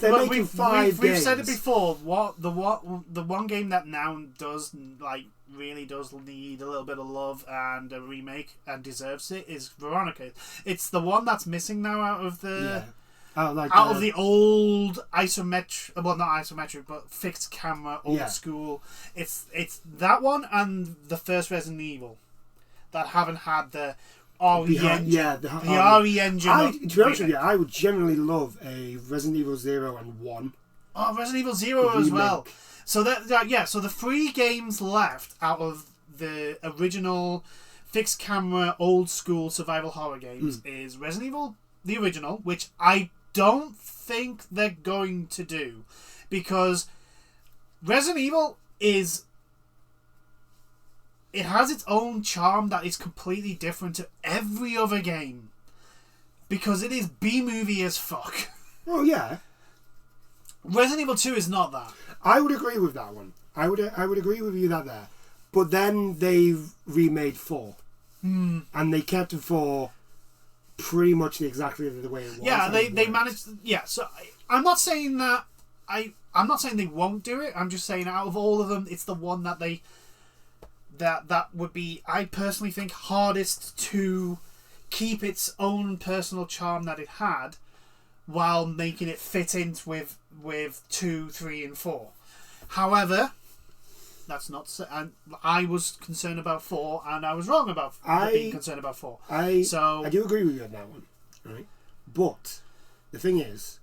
they're making 5 games, we've said it before. The one game that now does really does need a little bit of love and a remake and deserves it is Veronica. It's the one that's missing now out of the of the old isometric, well, not isometric, but fixed camera old school. It's that one and the first Resident Evil that haven't had the RE engine. The RE engine. To be honest with you, I would generally love a Resident Evil 0 and 1. Oh, Resident Evil 0 as well. So so the 3 games left out of the original fixed camera old school survival horror games is Resident Evil the original, which I don't think they're going to do, because Resident Evil it has its own charm that is completely different to every other game. Because it is B-movie as fuck. Oh, yeah. Resident Evil 2 is not that. I would agree with that one. I would agree with you there. But then they remade 4. And they kept 4 pretty much exactly the way it was. Yeah, they managed... Yeah, so I'm not saying that... I'm not saying they won't do it. I'm just saying out of all of them, it's the one that they... That would be, I personally think, hardest to keep its own personal charm that it had while making it fit in with 2, 3 and 4. However, that's not... I was concerned about 4 and I was wrong about being concerned about 4. I do agree with you on that one. Right? But the thing is,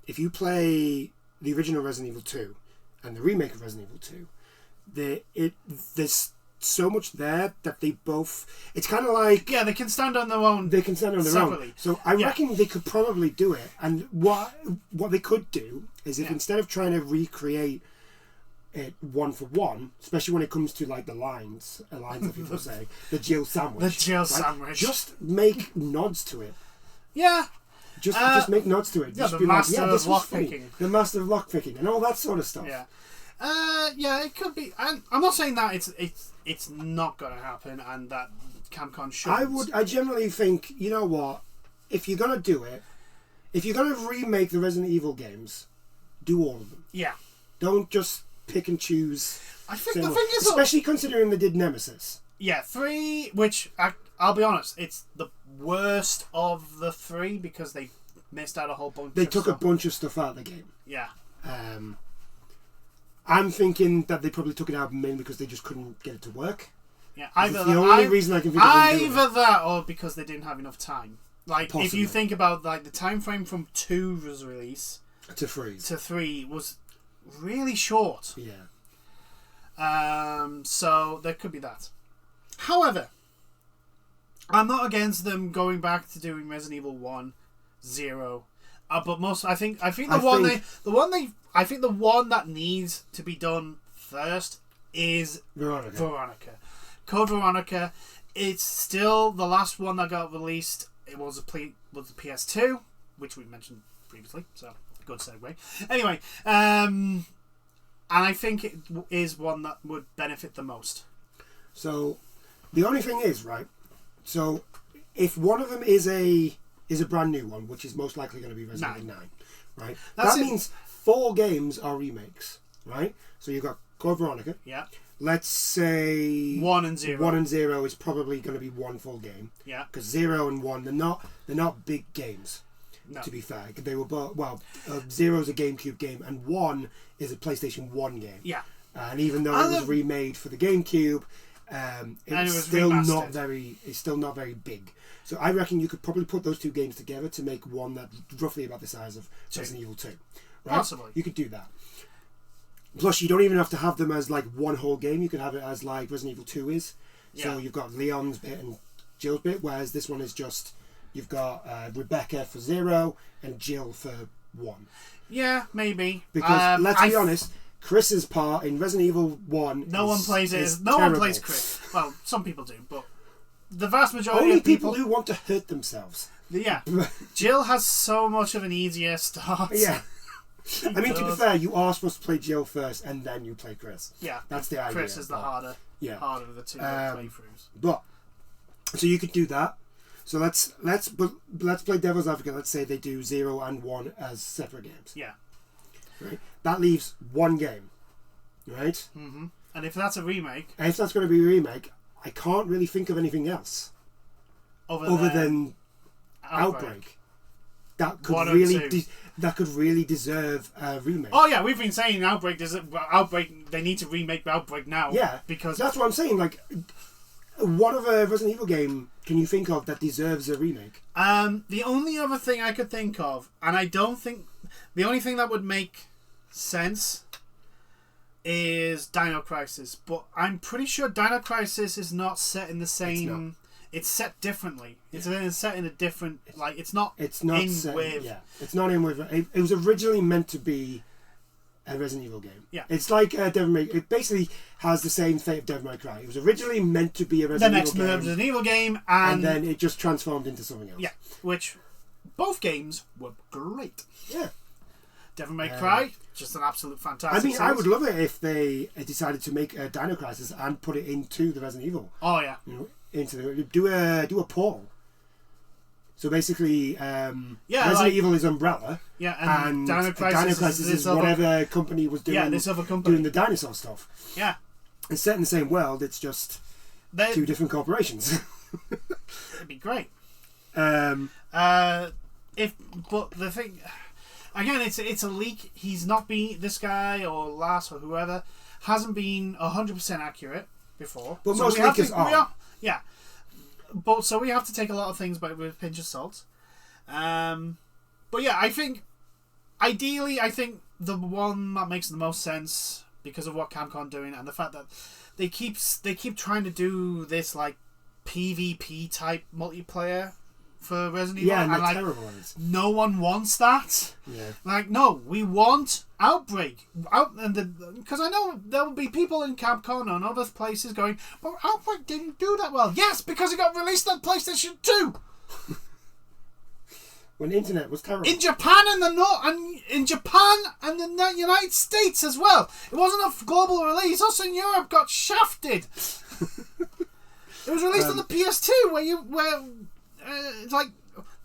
if you play the original Resident Evil 2 and the remake of Resident Evil 2, there's so much there that they both... It's kind of like... Yeah, they can stand on their own. They can stand on their own. So I reckon they could probably do it. And what they could do is if instead of trying to recreate it one for one, especially when it comes to like the lines that people say, the Jill sandwich. The Jill sandwich. Just make nods to it. Yeah. Just make nods to it. Yeah, just the master of lockpicking. The master of lockpicking and all that sort of stuff. Yeah. Yeah, it could be. I'm not saying that it's not going to happen and that Capcom shouldn't. I generally think, you know what, if you're going to do it, if you're going to remake the Resident Evil games, do all of them. Yeah. Don't just pick and choose. I think the thing is... Especially considering they did Nemesis. Yeah, 3, which, I'll be honest, it's the worst of the 3 because they missed out a whole bunch of stuff. They took a bunch of stuff out of the game. Yeah. I'm thinking that they probably took it out mainly because they just couldn't get it to work. Yeah, the only reason I can think of either that or because they didn't have enough time. Like, Possibly. if you think about like the time frame from 2's release to 3 was really short. Yeah. So there could be that. However, I'm not against them going back to doing Resident Evil 1, 0. But I think the one that needs to be done first is Veronica. Code Veronica. It's still the last one that got released. It was the PS2, which we mentioned previously. So good segue. Anyway, and I think it is one that would benefit the most. So the only thing is, right? So if one of them is a brand new one, which is most likely going to be Resident Evil 9, right? That means 4 games are remakes, right? So you've got Code Veronica. Yeah. Let's say 1 and 0. 1 and 0 is probably going to be one full game. Yeah. Because 0 and 1, they're not big games. No. To be fair, they were both. Well, Zero's a GameCube game, and 1 is a PlayStation 1 game. Yeah. And even though it was remade for the GameCube, it's still remastered. not very. It's still not very big. So I reckon you could probably put those two games together to make one that's roughly about the size of Resident Evil 2. Right? Possibly. You could do that. Plus, you don't even have to have them as like one whole game. You could have it as like Resident Evil 2 is. So you've got Leon's bit and Jill's bit, whereas this one is just you've got Rebecca for 0 and Jill for 1. Yeah, maybe. Because let's be honest, Chris's part in Resident Evil 1 no one plays it. is No one terrible. plays Chris. Well, some people do, but the vast majority Only of people who want to hurt themselves. Yeah. Jill has so much of an easier start. Yeah. I mean, to be fair, you are supposed to play Jill first and then you play Chris. Yeah. That's the idea. Chris is the harder of the two playthroughs. But so you could do that. So let's play devil's advocate. Let's say they do 0 and 1 as separate games. Yeah. Right. That leaves one game. Right. Mm-hmm. And if that's a remake, and if that's going to be a remake, I can't really think of anything else other than Outbreak. That could really deserve a remake. Oh yeah, we've been saying Outbreak. They need to remake Outbreak now. Yeah, because that's what I'm saying. Like, what other Resident Evil game can you think of that deserves a remake? The only other thing I could think of, and I don't think the only thing that would make sense is Dino Crisis, but I'm pretty sure Dino Crisis is not set in the same. It's set differently. It's set in a different. Like it's not. It's not in set, with. Yeah, it's not in with. It was originally meant to be a Resident Evil game. Yeah, it's like Devil May. It basically has the same fate of Devil May Cry. It was originally meant to be a Resident Evil game. Resident Evil game, and then it just transformed into something else. Yeah, which both games were great. Yeah. Devil May Cry, just an absolute fantastic. I mean, series. I would love it if they decided to make a Dino Crisis and put it into the Resident Evil. Oh yeah. You know, into the do a Paul. So basically, Resident Evil is Umbrella. Yeah, and Dino Crisis is whatever company was doing. Yeah, this other company doing the dinosaur stuff. Yeah. It's set in the same world. It's just two different corporations. It'd be great. But the thing. Again, it's a leak. He's not been this guy or Lass or whoever hasn't been 100% accurate before. But most leakers are. Yeah, but so we have to take a lot of things with a pinch of salt. But yeah, I think ideally, the one that makes the most sense because of what Capcom doing and the fact that they keep trying to do this like PvP type multiplayer for Resident Evil. Yeah, and they're terrible. No one wants that. Yeah. Like, no, we want Outbreak. Because I know there will be people in Capcom and other places going, but Outbreak didn't do that well. Yes, because it got released on PlayStation 2. When the internet was terrible. In Japan and the United States as well. It wasn't a global release. Us in Europe got shafted. It was released on the PS2 where it's like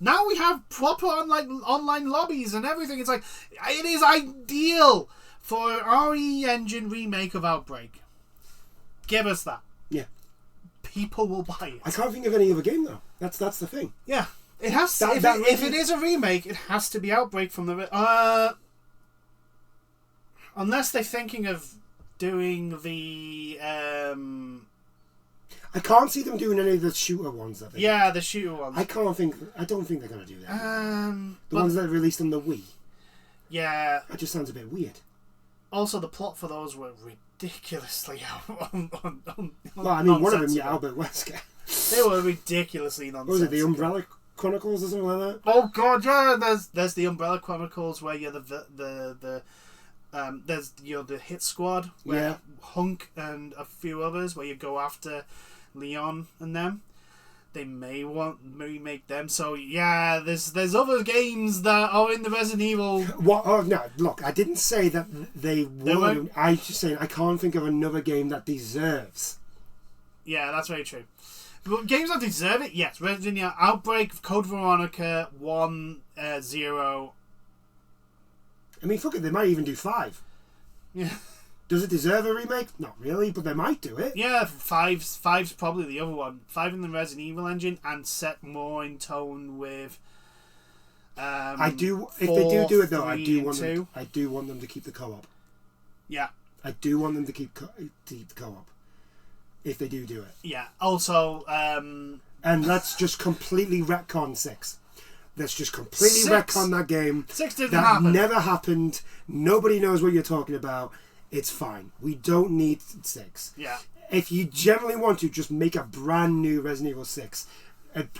now we have proper online lobbies and everything. It's like it is ideal for an RE Engine remake of Outbreak. Give us that. Yeah. People will buy it. I can't think of any other game though. That's the thing. Yeah. It has to, if it is a remake, it has to be Outbreak from the unless they're thinking of doing the I can't see them doing any of the shooter ones. I think. Yeah, the shooter ones. I don't think they're going to do that. The but, ones that are released on the Wii. Yeah. That just sounds a bit weird. Also, the plot for those were ridiculously well, I mean, one of them, yeah, Albert Wesker. They were ridiculously nonsensical. What was it, the Umbrella Chronicles or something like that? Oh god, yeah. There's the Umbrella Chronicles where you're there's the Hit Squad where Hunk and a few others where you go after Leon and them. They may want to remake them. So yeah, there's other games that are in the Resident Evil. What? Oh no! Look, I didn't say that they would. I just saying I can't think of another game that deserves. Yeah, that's very true. But games that deserve it, yes. Resident Evil Outbreak, Code Veronica, 1, 0. I mean, fuck it, they might even do 5. Yeah. Does it deserve a remake? Not really, but they might do it. Yeah, 5's probably the other one. 5 in the Resident Evil engine and set more in tone with I do. If they do it though, I do want 2. them. I do want them to keep the co-op. Yeah. I do want them to keep the co-op. If they do it. Yeah. Also, and let's just completely retcon 6. Let's just completely 6? retcon that game. 6 didn't that happen. never happened. Nobody knows what you're talking about. It's fine. We don't need 6. Yeah. If you generally want to, just make a brand new Resident Evil 6.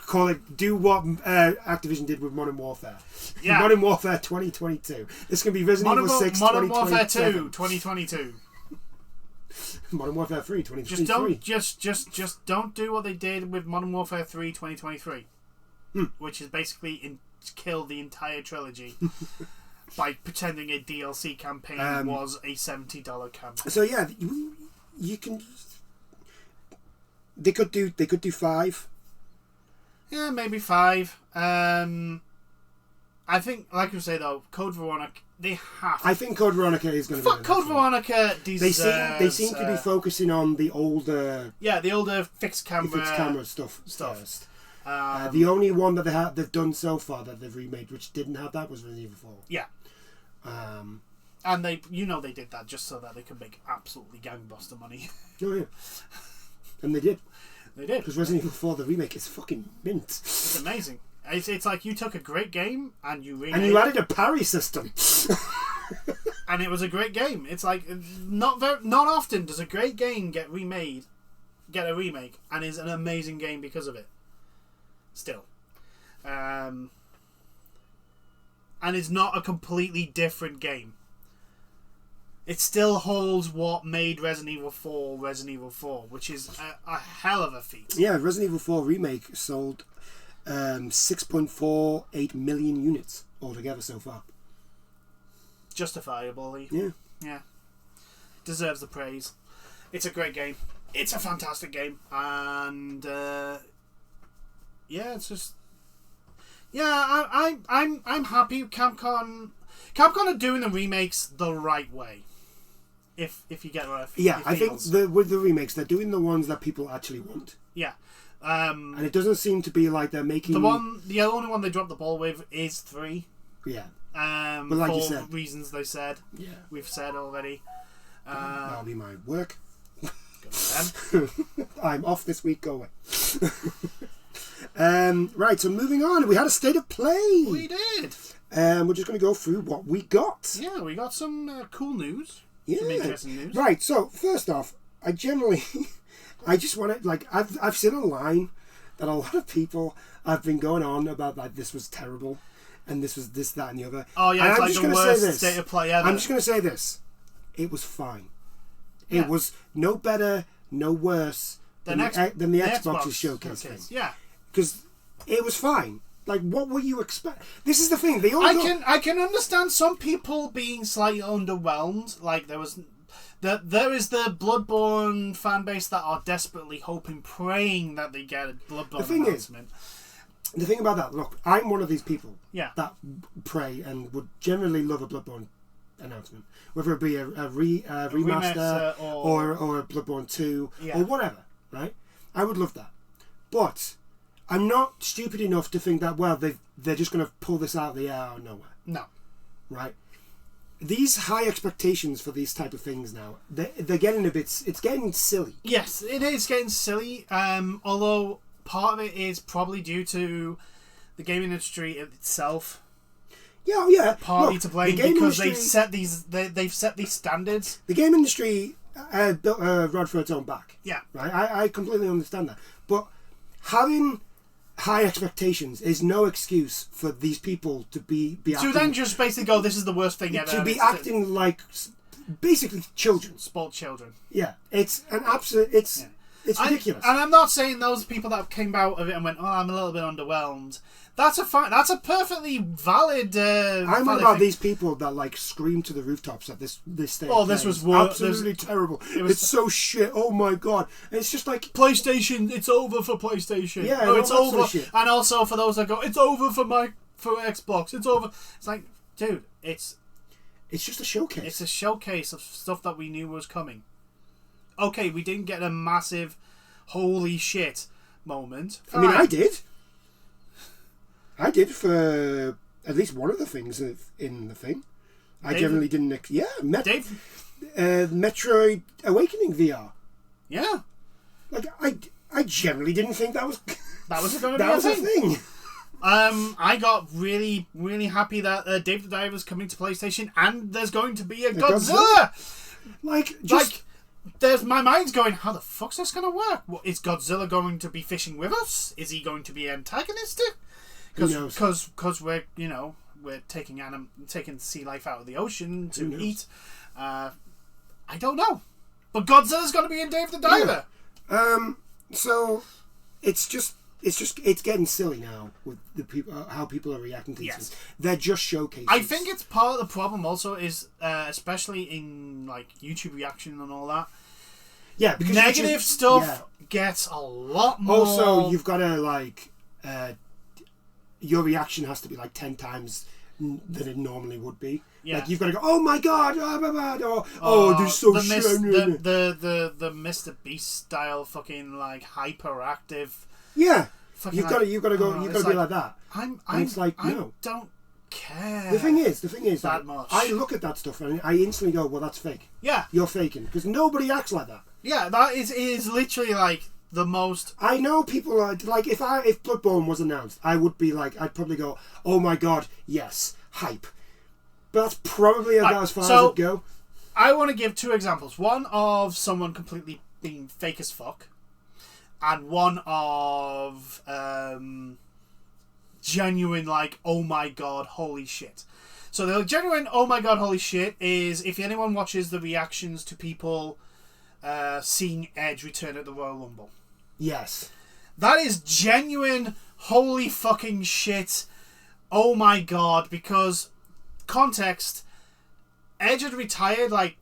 Call it. Do what Activision did with Modern Warfare. Yeah. Modern Warfare 2022. This can be Resident Evil 6 Modern Warfare 2022. 2 2022. Modern Warfare 3 2023. Just don't do what they did with Modern Warfare 3 2023, which is basically kill the entire trilogy by pretending a DLC campaign was a $70 campaign. So yeah, you can. They could do 5. Yeah, maybe 5. I think, like you say though, Code Veronica, they have. I think Code Veronica is going to be. Fuck Code Veronica. They seem to be focusing on the older. Yeah, the older fixed camera stuff first. The only one that they've done so far that they've remade, which didn't have that, was Resident Evil 4. Yeah. And they did that just so that they could make absolutely gangbuster money. Oh yeah. And they did. They did. Because Resident Evil 4, the remake, is fucking mint. It's amazing. It's like you took a great game and you remade and you added a parry system. And it was a great game. It's like not often does a great game get a remake, and is an amazing game because of it. Still, and it's not a completely different game. It still holds what made Resident Evil 4, which is a hell of a feat. Yeah, Resident Evil 4 remake sold 6.48 million units altogether so far. Justifiably. Yeah. Deserves the praise. It's a great game. It's a fantastic game. And it's just I'm happy Capcom are doing the remakes the right way. If you get what I feel. Yeah, I think with the remakes, they're doing the ones that people actually want. Yeah. And it doesn't seem to be like they're making... The only one they dropped the ball with is 3. Yeah. But like for you said, reasons they said. Yeah. We've said already. That'll be my work. Go for them. I'm off this week, go away. Right, so moving on. We had a state of play. We did. We're just going to go through what we got. Yeah, we got some cool news. Yeah. Some interesting news. Right, so first off, I just want to, like, I've seen online that a lot of people have been going on about, like, this was terrible and this was this, that, and the other. Oh, yeah, and it's like the worst state of play ever. I'm just going to say this. It was fine. It was no better, no worse than the Xbox's showcase thing. Yeah. Because it was fine. Like, what were you expect? This is the thing. I can understand some people being slightly underwhelmed. Like, there is the Bloodborne fan base that are desperately hoping, praying that they get a Bloodborne announcement. The thing about that, look, I'm one of these people that pray and would generally love a Bloodborne announcement, whether it be a remaster or a Bloodborne 2 or whatever, right? I would love that. But I'm not stupid enough to think that, well, they're just going to pull this out of the air out of nowhere. No. Right? These high expectations for these type of things now, they're getting it's getting silly. Yes, it is getting silly. Although part of it is probably due to the gaming industry itself. Yeah. Partly to blame because they've set these standards. The game industry built a rod for its own back. Yeah. Right? I completely understand that. But having high expectations is no excuse for these people to be acting, then just basically go, this is the worst thing ever. To be acting like basically children. Spoiled children. Yeah. It's an absolute... It's ridiculous. And I'm not saying those people that came out of it and went, oh, I'm a little bit underwhelmed. That's a perfectly valid. I'm valid about thing. these people that like scream to the rooftops at this stage. Oh, this was worse. Absolutely terrible. It's so shit. Oh my god! And it's just like PlayStation. It's over for PlayStation. Yeah, no, it's over. Sort of shit. And also for those that go, it's over for Xbox. It's over. It's like, dude, it's just a showcase. It's a showcase of stuff that we knew was coming. Okay, we didn't get a massive, holy shit moment. I mean, I did for at least one of the things in the thing. I David- generally didn't. Dave. Metroid Awakening VR. Yeah, Like I generally didn't think that was that was going to be that was a thing. I got really, really happy that Dave the Diver is coming to PlayStation, and there's going to be a Godzilla. Like There's my mind's going, how the fuck's this going to work? What, is Godzilla going to be fishing with us? Is he going to be antagonistic? Because we're we're taking sea life out of the ocean to eat. I don't know, but Godzilla's going to be in Dave the Diver. Yeah. So it's getting silly now with the people, how people are reacting to these things. They're just showcases. I think it's part of the problem also is especially in like YouTube reaction and all that. Yeah, because negative stuff gets a lot more. Also, you've got to your reaction has to be like 10 times than it normally would be. Yeah. Like you've got to go, oh my god, they're so shit. The Mr. Beast style fucking like hyperactive. Yeah. Fucking You've got to go. You've got to be like that. It's like I no. don't care. The thing is that much. I look at that stuff and I instantly go, well, that's fake. Yeah. You're faking because nobody acts like that. Yeah, that is literally like the most. I know people are like if Bloodborne was announced, I would be like, I'd probably go, oh my god, yes, hype. But that's probably about as far as it'd go. I want to give two examples. One of someone completely being fake as fuck, and one of genuine like, oh my god, holy shit. So the genuine oh my god, holy shit is if anyone watches the reactions to people seeing Edge return at the Royal Rumble. Yes. That is genuine holy fucking shit. Oh my god, because context, Edge had retired like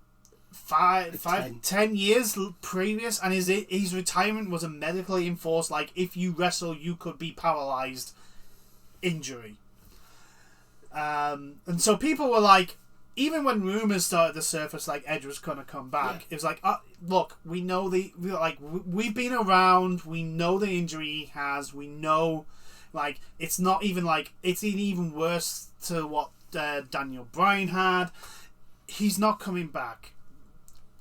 10 years previous, and his retirement was a medically enforced, like, if you wrestle you could be paralyzed injury. And so people were like, even when rumors started to surface like Edge was gonna come back, it was like, look, we know we've been around, we know the injury he has, we know, like, it's not even like, it's even worse to what Daniel Bryan had. He's not coming back.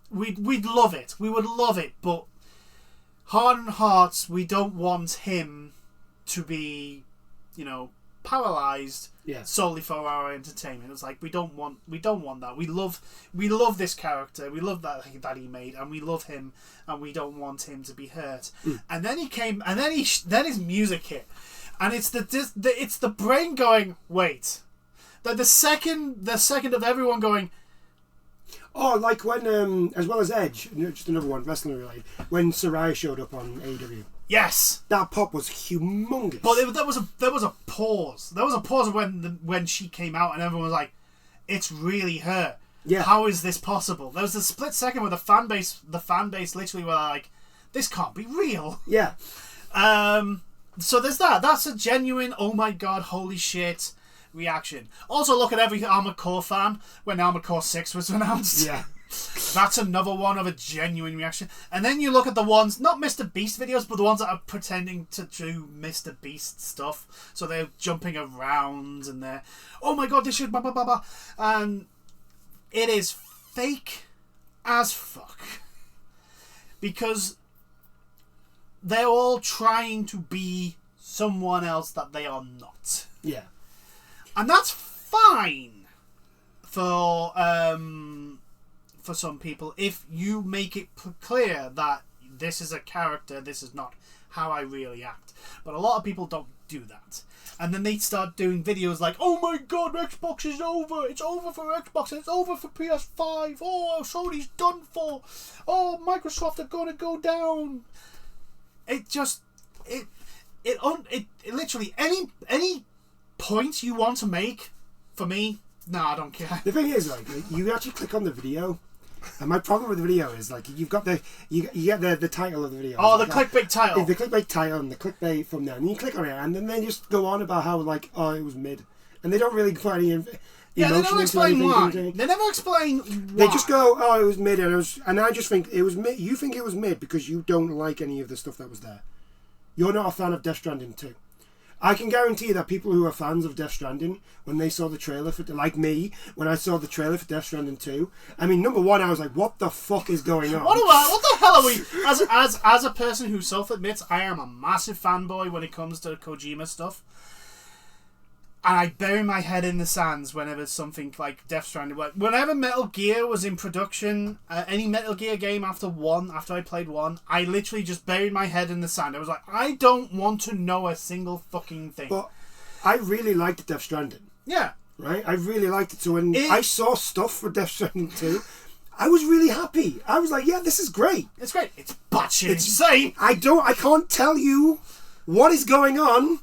We'd love it. We would love it, but heart and hearts, we don't want him to be, paralyzed solely for our entertainment. It's like we don't want that. We love this character. We love that he made, and we love him, and we don't want him to be hurt. And then he came, and then his music hit, and it's the brain going, wait. The second of everyone going, oh, like when as well as Edge, just another one wrestling related, when Saraya showed up on AEW. yes, That pop was humongous. but there was a pause. There was a pause when she came out, and everyone was like, it's really her. Yeah. How is this possible? There was a split second where the fan base literally were like, this can't be real. Yeah. So there's that. That's a genuine oh my god, holy shit reaction. Also, look at every Armored Core fan when Armored Core 6 was announced. Yeah. That's another one of a genuine reaction. And then you look at the ones, not Mr. Beast videos, but the ones that are pretending to do Mr. Beast stuff. So they're jumping around and they're, oh my god, this should blah blah blah blah. And it is fake as fuck. Because they're all trying to be someone else that they are not. Yeah. And that's fine for some people if you make it clear that this is a character, this is not how I really act. But a lot of people don't do that. And then they start doing videos like, oh my god, Xbox is over. It's over for Xbox. It's over for PS5. Oh, Sony's done for. Oh, Microsoft are going to go down. It just... It literally... Any points you want to make, for me, no, I don't care. The thing is, like, you actually click on the video, and my problem with the video is, like, you've got you get the title of the video. Oh, the clickbait title. The clickbait title and the clickbait from there, and you click on it, and then they just go on about how, like, oh, it was mid, and they don't really put any emotion they never explain into why. anything. They never explain why. They just go, oh, it was mid, and I just think it was mid. You think it was mid because you don't like any of the stuff that was there. You're not a fan of Death Stranding 2. I can guarantee that people who are fans of Death Stranding, when they saw the trailer for, like me, when I saw the trailer for Death Stranding 2, I mean, number one, I was like, what the fuck is going on? What the hell are we? As a person who self-admits I am a massive fanboy when it comes to Kojima stuff, and I bury my head in the sands whenever something like Death Stranding. Whenever Metal Gear was in production, any Metal Gear game after I played 1, I literally just buried my head in the sand. I was like, I don't want to know a single fucking thing. But I really liked Death Stranding. Yeah. Right? I really liked it. So when I saw stuff for Death Stranding 2, I was really happy. I was like, yeah, this is great. It's great. It's batshit insane. I can't tell you what is going on.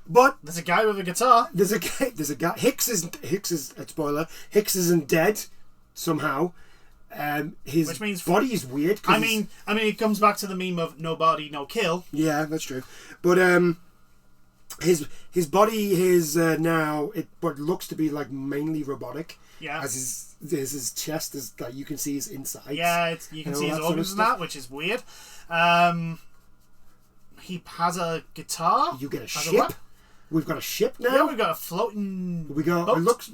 But there's a guy with a guitar. There's a guy. Hicks is spoiler. Hicks isn't dead somehow. His Which means body is weird. I mean, it comes back to the meme of no body, no kill. Yeah, that's true. But his body is now but looks to be like mainly robotic. Yeah. As his chest is like you can see his insides. Yeah, you can see his organs and that, which is weird. He has a guitar. You get a ship. We've got a ship now. Yeah, we've got a floating boat.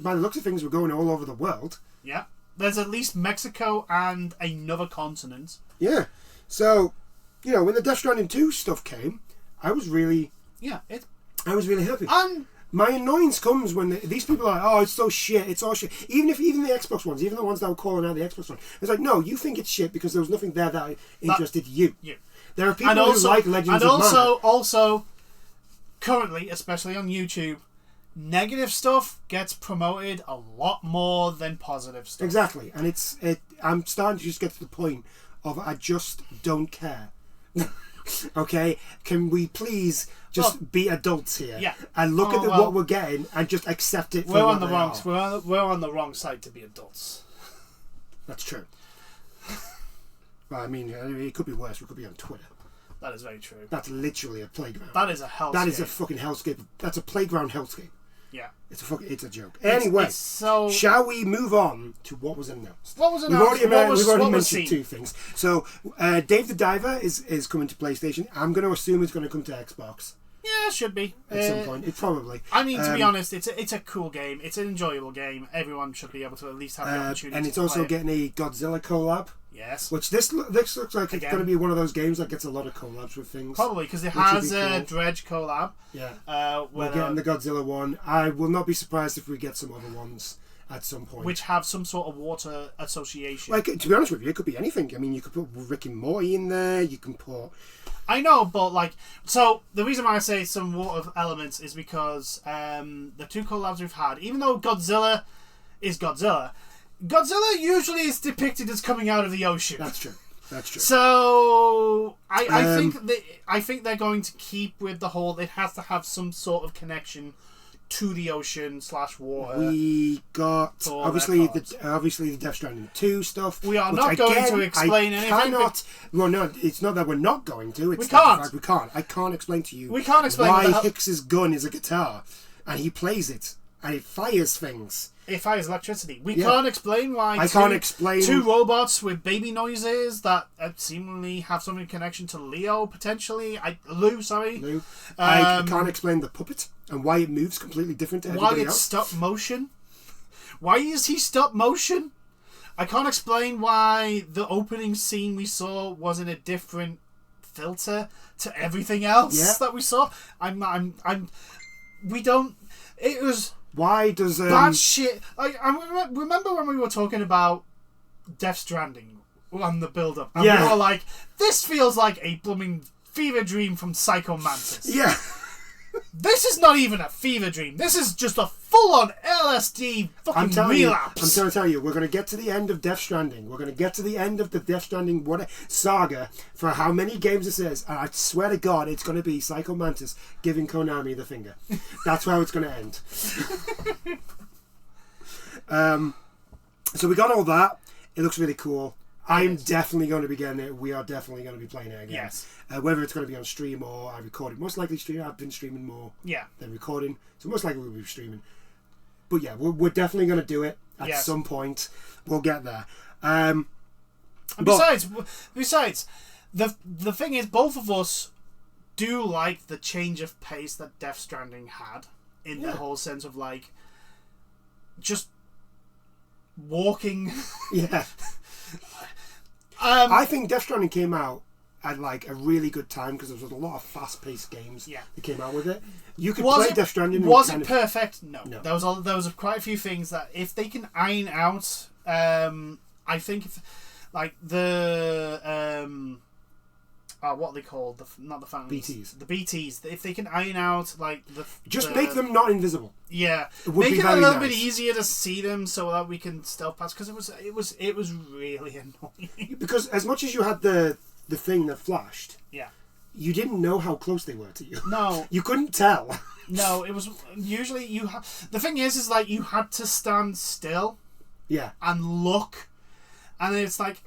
By the looks of things, we're going all over the world. Yeah. There's at least Mexico and another continent. Yeah. So, when the Death Stranding 2 stuff came, I was really... Yeah, I was really happy. And my annoyance comes when these people are like, oh, it's so shit, it's all shit. Even the Xbox ones, even the ones that were calling out the Xbox one. It's like, no, you think it's shit because there was nothing there that interested you. There are people who like Legends of Mana. And also, currently, especially on YouTube, negative stuff gets promoted a lot more than positive stuff. Exactly, and I'm starting to just get to the point of I just don't care. Okay, can we please just be adults here? Yeah. And look at what we're getting and just accept it. We're on the wrong side to be adults. That's true. Well, I mean, it could be worse. We could be on Twitter. That is very true. That's literally a playground. That is a hellscape. That is a fucking hellscape. That's a playground hellscape. Yeah. It's a joke. Anyway, shall we move on to what was announced? What was announced? We've already mentioned two things. So, Dave the Diver is coming to PlayStation. I'm going to assume it's going to come to Xbox. Yeah, it should be. At some point. It probably. I mean, to be honest, it's a cool game. It's an enjoyable game. Everyone should be able to at least have the opportunity and it's to also play getting a Godzilla collab. Yes. Which this looks like it's going to be one of those games that gets a lot of collabs with things. Probably, because it has a Dredge collab. Yeah. We're getting the Godzilla one. I will not be surprised if we get some other ones at some point. Which have some sort of water association. Like, to be honest with you, it could be anything. I mean, you could put Rick and Morty in there. You can put... I know, but so the reason why I say some water elements is because the two collabs we've had, even though Godzilla is Godzilla usually is depicted as coming out of the ocean. That's true. So I think they're going to keep with the whole. It has to have some sort of connection to the ocean / water. We got obviously the Death Stranding 2 stuff. We are not going to explain anything. Well, no, it's not that we're not going to. It's we can't. We can't. I can't explain to you. We can't explain why Hicks's gun is a guitar, and he plays it, and it fires things. It fires electricity. We can't explain why. I can't explain two robots with baby noises that seemingly have some connection to Leo potentially. Lou. I can't explain the puppet and why it moves completely different to everybody else. Why it's stop motion. Why is he stop motion? I can't explain why the opening scene we saw was in a different filter to everything else that we saw. We don't. It was. Why does that shit? I remember when we were talking about Death Stranding on the build-up, and we were like, "This feels like a blooming fever dream from Psycho Mantis." Yeah. This is not even a fever dream. This is just a full-on LSD fucking relapse. I'm trying to tell you, we're going to get to the end of Death Stranding. We're going to get to the end of the Death Stranding saga for how many games this is, and I swear to God, it's going to be Psycho Mantis giving Konami the finger. That's how it's going to end. So we got all that. It looks really cool. I'm definitely going to be getting it. We are definitely going to be playing it again. Yes. Whether it's going to be on stream or I record it. Most likely stream. I've been streaming more than recording. So most likely we'll be streaming. But yeah, we're definitely going to do it at some point. We'll get there. Besides, the thing is, both of us do like the change of pace that Death Stranding had in the whole sense of like just walking. Yeah. I think Death Stranding came out at like a really good time because there was a lot of fast-paced games that came out with it. You could play Death Stranding. Was it perfect? No. There was quite a few things that if they can iron out, I think if, like the what are they called? Not the fans. BTs. The BTs. If they can iron out like make them not invisible. Yeah, it would make be it very a little nice. bit easier to see them so that we can stealth past. Because it was really annoying. Because as much as you had the thing that flashed, you didn't know how close they were to you. No, you couldn't tell. No, it was usually the thing is like you had to stand still. Yeah. And look, and it's like.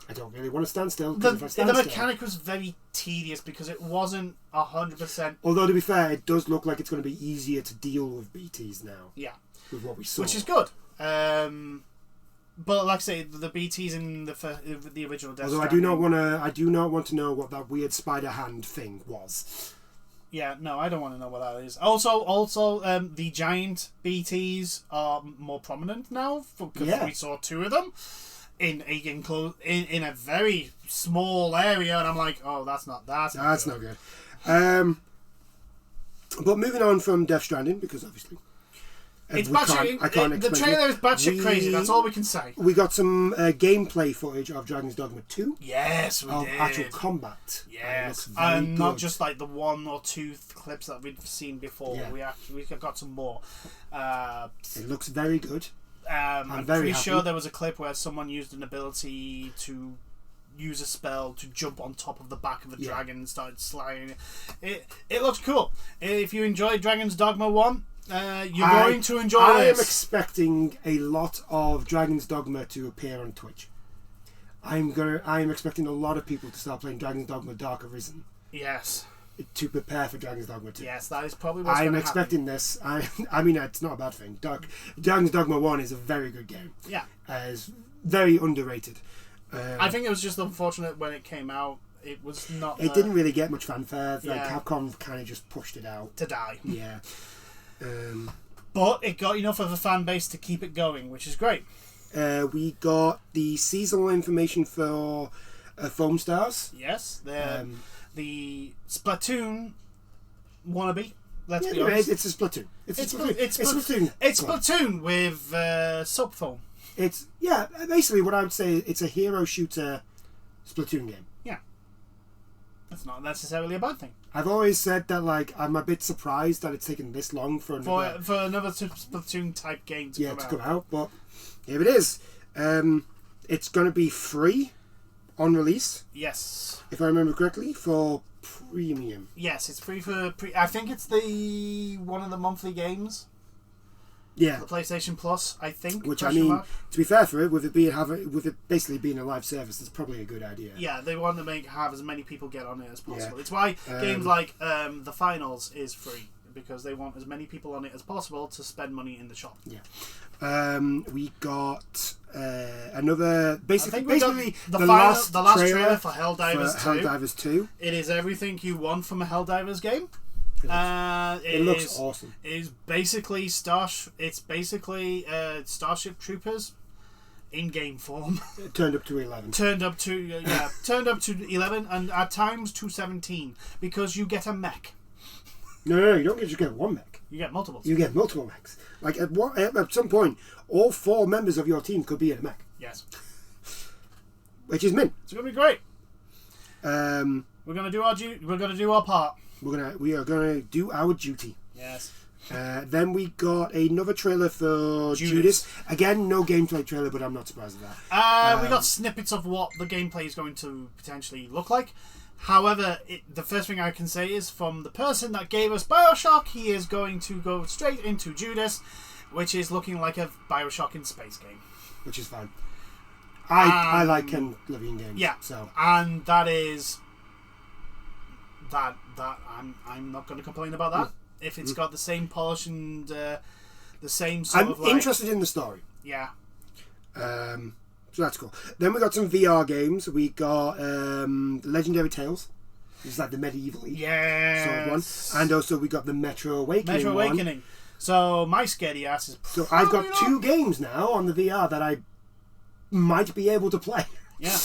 I don't really want to stand still. The mechanic was very tedious because it wasn't 100%. Although, to be fair, it does look like it's going to be easier to deal with BTs now. Yeah. With what we saw. Which is good. But like I say, the BTs in the original Death Although Stranding, I do not want to know what that weird spider hand thing was. Yeah, no, I don't want to know what that is. Also, the giant BTs are more prominent now because we saw 2 of them. In a very small area, and I'm like, oh, that's not good. But moving on from Death Stranding, because obviously the trailer is batshit crazy. That's all we can say. We got some gameplay footage of Dragon's Dogma 2. Yes, we did. Actual combat. Yes, and not just like the 1 or 2 clips that we've seen before. Yeah. We got some more. It looks very good. I'm pretty sure there was a clip where someone used an ability to use a spell to jump on top of the back of a dragon and start sliding. It looks cool. If you enjoyed Dragon's Dogma 1, you're going to enjoy this. I am expecting a lot of Dragon's Dogma to appear on Twitch. I am expecting a lot of people to start playing Dragon's Dogma Dark Arisen. Yes. To prepare for Dragon's Dogma 2. Yes, that is probably what's going to happen. I'm expecting this. I mean, it's not a bad thing. Dragon's Dogma 1 is a very good game. Yeah. It's very underrated. I think it was just unfortunate when it came out. It was not... It didn't really get much fanfare. Like, Capcom kind of just pushed it out. To die. Yeah. But it got enough of a fan base to keep it going, which is great. We got the seasonal information for Foam Stars. Yes. The Splatoon wannabe. Let's be honest. It's a Splatoon. It's Splatoon. It's Splatoon with soap foam. It's basically what I would say. It's a hero shooter Splatoon game. Yeah, that's not necessarily a bad thing. I've always said that I'm a bit surprised that it's taken this long for another Splatoon type game to come out. But here it is. It's going to be free on release. Yes. If I remember correctly, for premium. Yes, it's free for I think it's one of the monthly games. Yeah. The PlayStation Plus, I think. Which I mean, to be fair for it, with it basically being a live service, it's probably a good idea. Yeah, they want to have as many people get on it as possible. Yeah. It's why games like The Finals is free, because they want as many people on it as possible to spend money in the shop. Yeah. We got another basically the last trailer for Helldivers 2. It is everything you want from a Helldivers game. It looks awesome. It is basically Starship Troopers in game form. Turned up to 11. Turned up to 11, and at times to 17, because you get a mech. No, you don't just get one mech. You get multiple. You get multiple mechs. Like at some point, all 4 members of your team could be in a mech. Yes. Which is mint. It's gonna be great. We're gonna do our part. We are gonna do our duty. Yes. Then we got another trailer for Judas. Again, no gameplay trailer, but I'm not surprised at that. We got snippets of what the gameplay is going to potentially look like. However, the first thing I can say is from the person that gave us Bioshock, he is going to go straight into Judas, which is looking like a Bioshock in space game. Which is fine. I like Ken Levine games. Yeah. So. And that is... That I'm not going to complain about that. If it's got the same polish and the same sort of I'm interested in the story. Yeah. So that's cool. Then we got some VR games. We got Legendary Tales. It's like the medieval Yes. sort of one. And also we got the Metro Awakening Metro one. Awakening. So my scaredy ass is. So I've got 2 games now on the VR that I might be able to play. Yeah.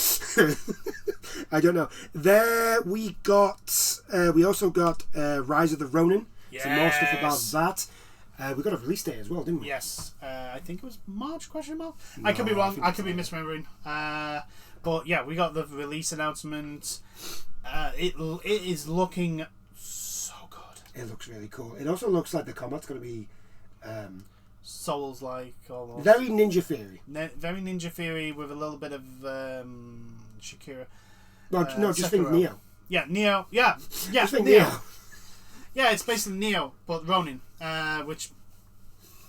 I don't know. There we got. We also got Rise of the Ronin. Yes. Some more stuff about that. We got a release date as well, didn't we? Yes. I think it was March? Question mark. No, I could be wrong. think I it's could be not. misremembering. But yeah, we got the release announcement. It is looking so good. It looks really cool. It also looks like the combat's going to be Souls like almost. very Ninja Theory. Very Ninja Theory with a little bit of Shakira. No, just think Sekiro. Neo. Yeah, Neo. Yeah, Just think Neo. Neo. Yeah, it's basically Neo, but Ronin, which,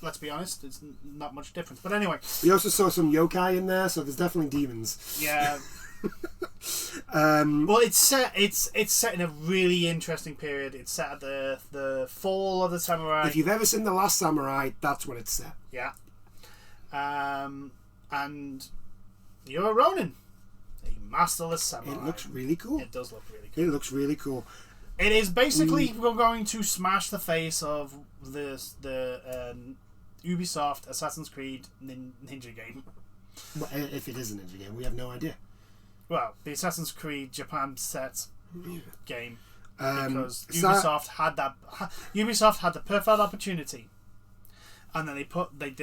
let's be honest, it's not much difference. But anyway, We also saw some yokai in there, so there's definitely demons. yeah. Well, it's set in a really interesting period. It's set at the fall of the samurai. If you've ever seen The Last Samurai, that's when it's set. Yeah. And you're a Ronin, a masterless samurai. It looks really cool. It does look really cool. It looks really cool. It is basically we're going to smash the face of the Ubisoft Assassin's Creed Ninja game. But if it is a Ninja game, we have no idea. Well, the Assassin's Creed Japan set game, because So- Ubisoft had the perfect opportunity, and then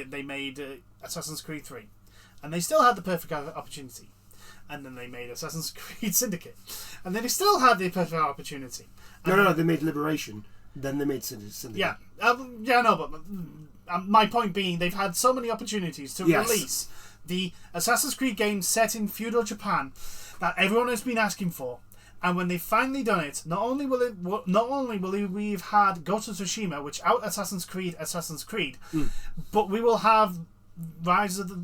they made Assassin's Creed 3, and they still had the perfect opportunity, and then they made Assassin's Creed Syndicate, and then they still had the perfect opportunity. No, they made Liberation, then they made Syndicate. Yeah, no, but my point being, they've had so many opportunities to Yes. release the Assassin's Creed game set in feudal Japan that everyone has been asking for, and when they've finally done it, not only will we've had Ghost of Tsushima, which out Assassin's Creed, but we will have Rise of the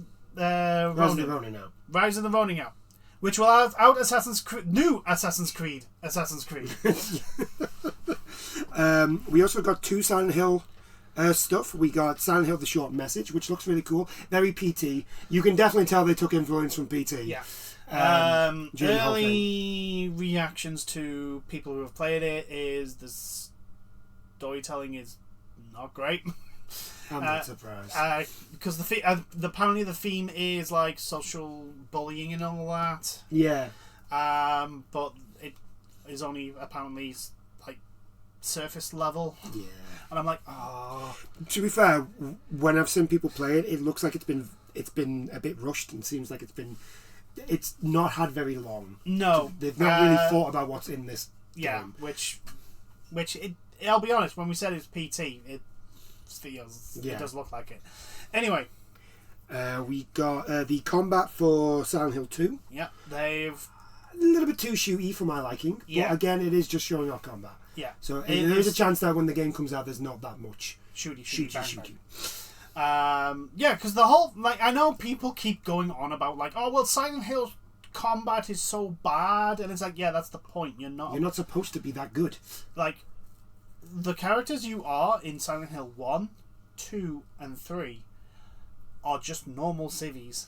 Rise of the Ronin, Ronin now. Rise of the Ronin out, which will have out new Assassin's Creed. We also got 2 Silent Hill stuff. We got Silent Hill: The Short Message, which looks really cool. Very PT. You can definitely tell they took influence from PT. Yeah. during the whole Early reactions to people who have played it is the storytelling is not great. I'm not surprised. Because apparently the theme is like social bullying and all that. Yeah. But it is only apparently like surface level. Yeah. And I'm like, oh. To be fair, when I've seen people play it, it looks like it's been a bit rushed and seems like it's not had very long. No. They've not really thought about what's in this game. which I'll be honest, when we said it's PT, it does look like it. Anyway. We got the combat for Silent Hill 2. Yeah, they've... A little bit too shooty for my liking. Yeah. But again, it is just showing off combat. Yeah. So there is a chance that when the game comes out, there's not that much Shooty, bang, shooty. yeah, because the whole... Like, I know people keep going on about, like, oh, well, Silent Hill combat is so bad. And it's like, yeah, that's the point. You're not supposed to be that good. Like, the characters you are in Silent Hill 1, 2, and 3 are just normal civvies.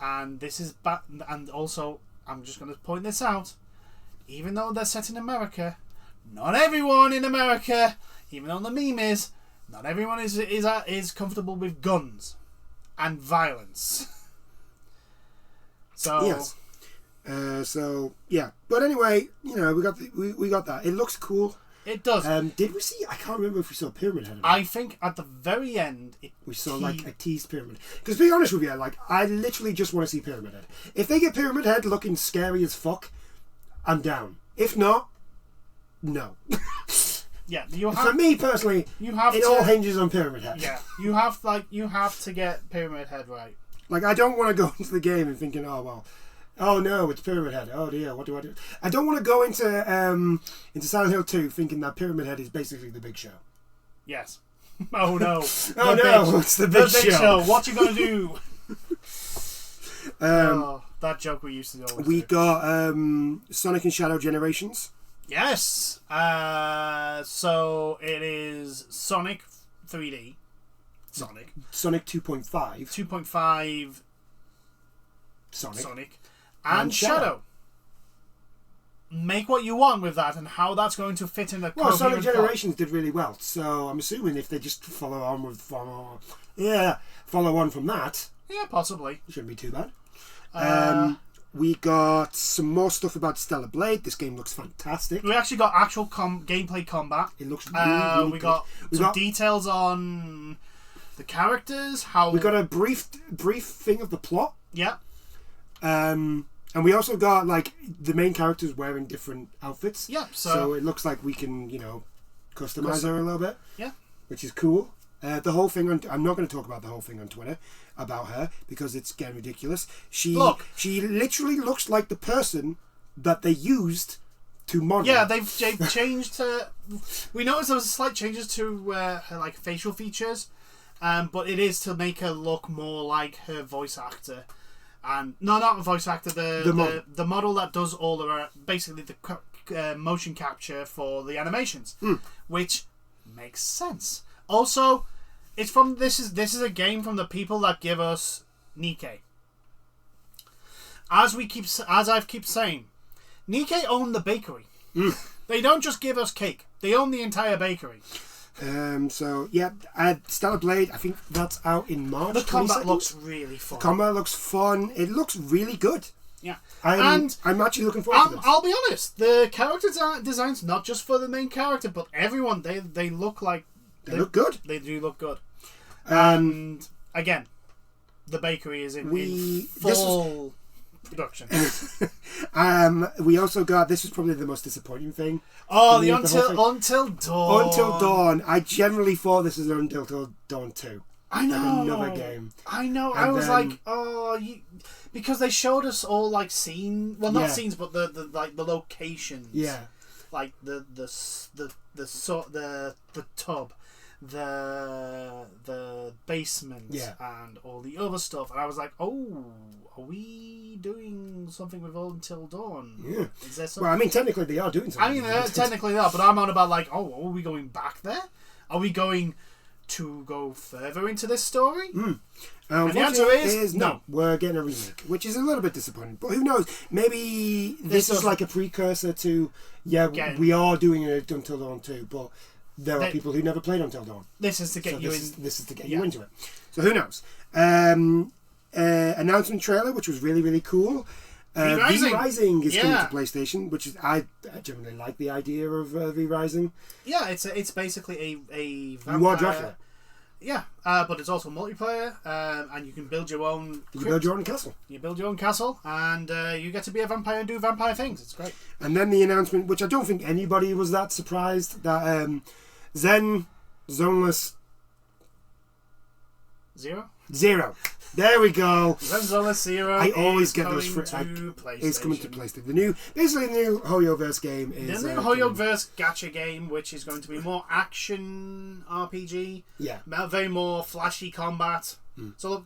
And this is bad. And also, I'm just going to point this out. Even though they're set in America, not everyone in America, even though the meme is, not everyone is comfortable with guns and violence. So Yes. So yeah, but anyway, we got that. It looks cool. it does. Did we see? I can't remember if we saw Pyramid Head. I think at the very end, We saw like a teased Pyramid. Because to be honest with you, like I literally just want to see Pyramid Head. If they get Pyramid Head looking scary as fuck, I'm down. If not, no. yeah, For me personally, it all hinges on Pyramid Head. Yeah, you have to get Pyramid Head right. Like I don't want to go into the game and thinking, oh no, it's Pyramid Head. Oh dear, what do I do? I don't want to go into Silent Hill 2 thinking that Pyramid Head is basically the Big Show. Yes. Oh no. Oh no, it's the Big Show. What you gonna do? That joke we used to always We do. got Sonic and Shadow Generations. Yes. So it is Sonic 3D. Sonic 2.5. 2.5 Sonic. Sonic and Shadow. make what you want with that, and how that's going to fit in a Well, Sonic coherent plot. Generations did really well, so I'm assuming if they just follow on from that, Yeah, possibly. it shouldn't be too bad. Uh, We got some more stuff about Stellar Blade. This game looks fantastic. we actually got actual gameplay combat. It looks really We good. got some details on the characters. How We got a brief thing of the plot. yeah. And we also got like the main characters wearing different outfits. Yeah, So so it looks like we can, customize her a little bit. Yeah. Which is cool. The whole thing I'm not going to talk about the whole thing on Twitter about her because it's getting ridiculous. She literally looks like the person that they used to model. yeah, they've changed her. We noticed there was slight changes to her like facial features, but it is to make her look more like her voice actor. And no, not the voice actor. The model that does all the basically the motion capture for the animations, which makes sense. Also, it's from this is a game from the people that give us Nikke. As I've keep saying, Nikke own the bakery. They don't just give us cake; they own the entire bakery. So yeah, Stellar Blade. I think that's out in March. The combat 22nd. looks really fun. Combat looks fun. It looks really good. Yeah, I'm actually looking forward to this. I'll be honest. The character designs, not just for the main character, but everyone. They look like They look good. They do look good. And again, the bakery is in full production. We also got, this was probably the most disappointing thing. Oh, the Until Dawn. Until Dawn. I generally thought this was Until Dawn 2. I know. Like another game. I know. And I was then- like, oh, because they showed us all like not Yeah. scenes, but the like the locations. Yeah. Like the tub, the basement, Yeah. and all the other stuff, and I was like, oh, are we doing something with Until Dawn? Yeah. Is there something? Well, I mean, technically they are doing something. Technically not, but I'm on about like, oh, are we going back there? Are we going to go further into this story? And the answer is no. We're getting a remake, which is a little bit disappointing. But who knows? Maybe this is like a precursor to, we are doing it Until Dawn 2, but there are people who never played Until Dawn. This is to get you in. This is to get you into it. So who knows? Announcement trailer, which was really, really cool. V-Rising is coming to PlayStation, which is I generally like the idea of V-Rising. Yeah, it's basically a vampire. You are Dracula. Yeah, but it's also multiplayer, and you can build your own. You build your own castle. You build your own castle, and you get to be a vampire and do vampire things. It's great. And then the announcement, which I don't think anybody was that surprised, that Zoneless Zero. There we go. Zoneless Zero. I always get those. It's coming to PlayStation. The new HoYoverse game is the new HoYoverse gacha game, which is going to be more action RPG. Yeah. Very more flashy combat. So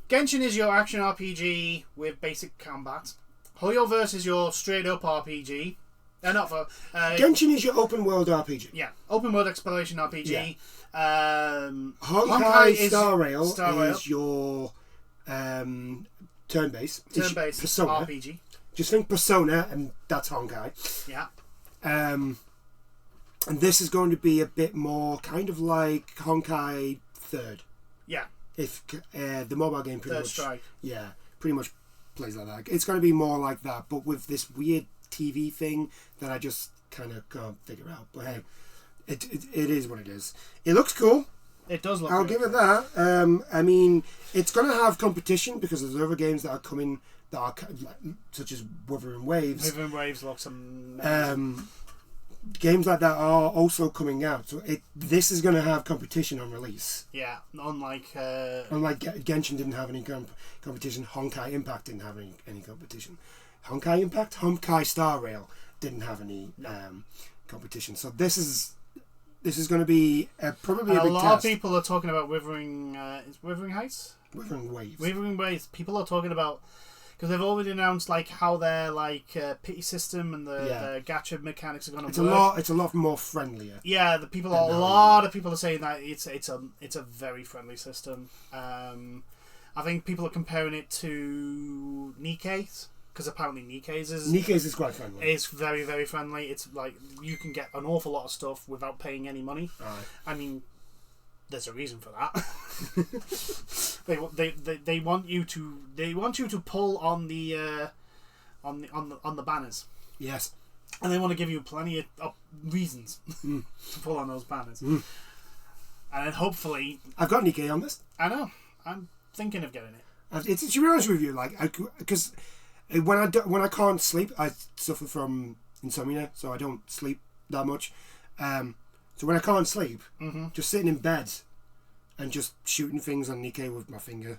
Genshin is your action RPG with basic combat. HoYoverse is your straight up RPG. Genshin is your open world RPG. Yeah, open world exploration RPG. Yeah. Honkai Star Rail is your turn-based Persona. RPG. Just think Persona, and that's Honkai. Yeah. And this is going to be a bit more kind of like Honkai Third. Yeah. If the mobile game pretty Third much, Strike. yeah, pretty much plays like that. It's going to be more like that, but with this weird TV thing that I just kind of can't figure out. But hey, it is what it is. It looks cool. It does look. I'll give it that. I mean, it's going to have competition because there's other games that are coming that are such as Wuthering Waves. Wuthering Waves looks amazing. Games like that are also coming out, so this is going to have competition on release. Yeah, unlike Genshin didn't have any competition. Honkai Impact didn't have any competition. Honkai Impact, Honkai Star Rail didn't have any competition. So this is going to be probably a big lot test. of people are talking about Wuthering Heights. Wuthering Waves. Wuthering Waves. People are talking about. Because they've already announced how their pity system and the gacha mechanics are going to work. It's a lot more friendlier. Yeah, a lot of people are saying that it's a very friendly system. I think people are comparing it to Nikke, because apparently Nikkei's is Nikkei's is quite friendly. It's very, very friendly. It's like you can get an awful lot of stuff without paying any money. Aye. I mean, there's a reason for that. they want you to pull on the banners. Yes. And they want to give you plenty of reasons to pull on those banners. And then hopefully... I've got Nikkei on this. I know. I'm thinking of getting it. It's to be honest with you, like, because when I can't sleep, I suffer from insomnia, so I don't sleep that much. So when I can't sleep, just sitting in bed and just shooting things on Nikkei with my finger.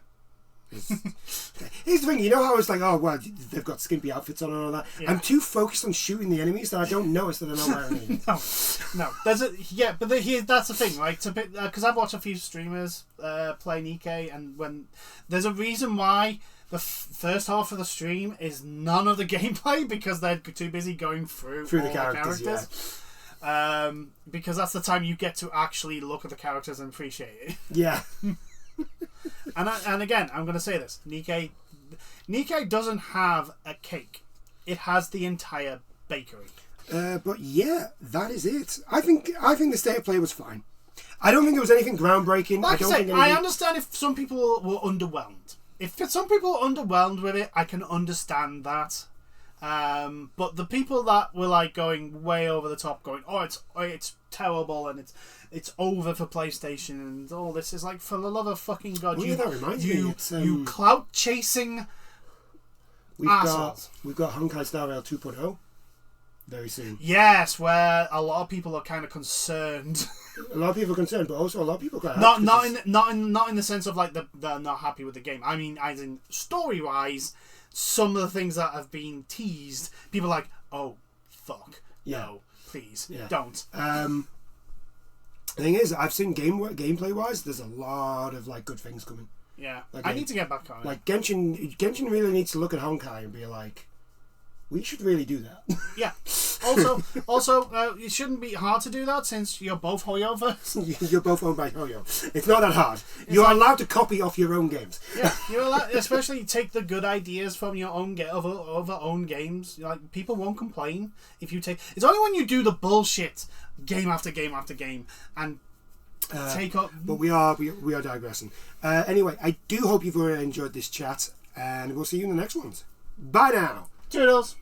Here's the thing, you know how it's like, oh well, they've got skimpy outfits on and all that. Yeah. I'm too focused on shooting the enemies that I don't notice that they're not wearing anything. No. There's that's the thing, right? Because I've watched a few streamers play Nikkei, and when there's a reason why the first half of the stream is none of the gameplay because they're too busy going through all the characters. Yeah. Because that's the time you get to actually look at the characters and appreciate it. Yeah. And again, I'm going to say this: Nikkei doesn't have a cake; it has the entire bakery. But yeah, that is it. I think the state of play was fine. I don't think there was anything groundbreaking. I understand if some people were underwhelmed. If some people are underwhelmed with it, I can understand that. But the people that were like going way over the top, going, "Oh, it's terrible," and it's over for PlayStation and all this is like, for the love of fucking God, that reminds me. You clout chasing assholes. We've got Honkai Star Rail 2.0 very soon. Yes, where a lot of people are kind of concerned. A lot of people are concerned, but also a lot of people are not in the sense of like they're not happy with the game. I mean, as in story wise, some of the things that have been teased, people are like, oh fuck, no, please don't. The thing is, I've seen gameplay wise, there's a lot of like good things coming. Yeah, like, I need to get back on it. Like Genshin really needs to look at Honkai and be like, we should really do that. Yeah. Also, it shouldn't be hard to do that since you're both Hoyoverse. You're both owned by Hoyo. It's not that hard. You're allowed to copy off your own games. Yeah, you're allowed, especially take the good ideas from your own other own games. Like, people won't complain if you take. It's only when you do the bullshit game after game after game and take up. But we are digressing. Anyway, I do hope you've enjoyed this chat, and we'll see you in the next ones. Bye now. Toodles.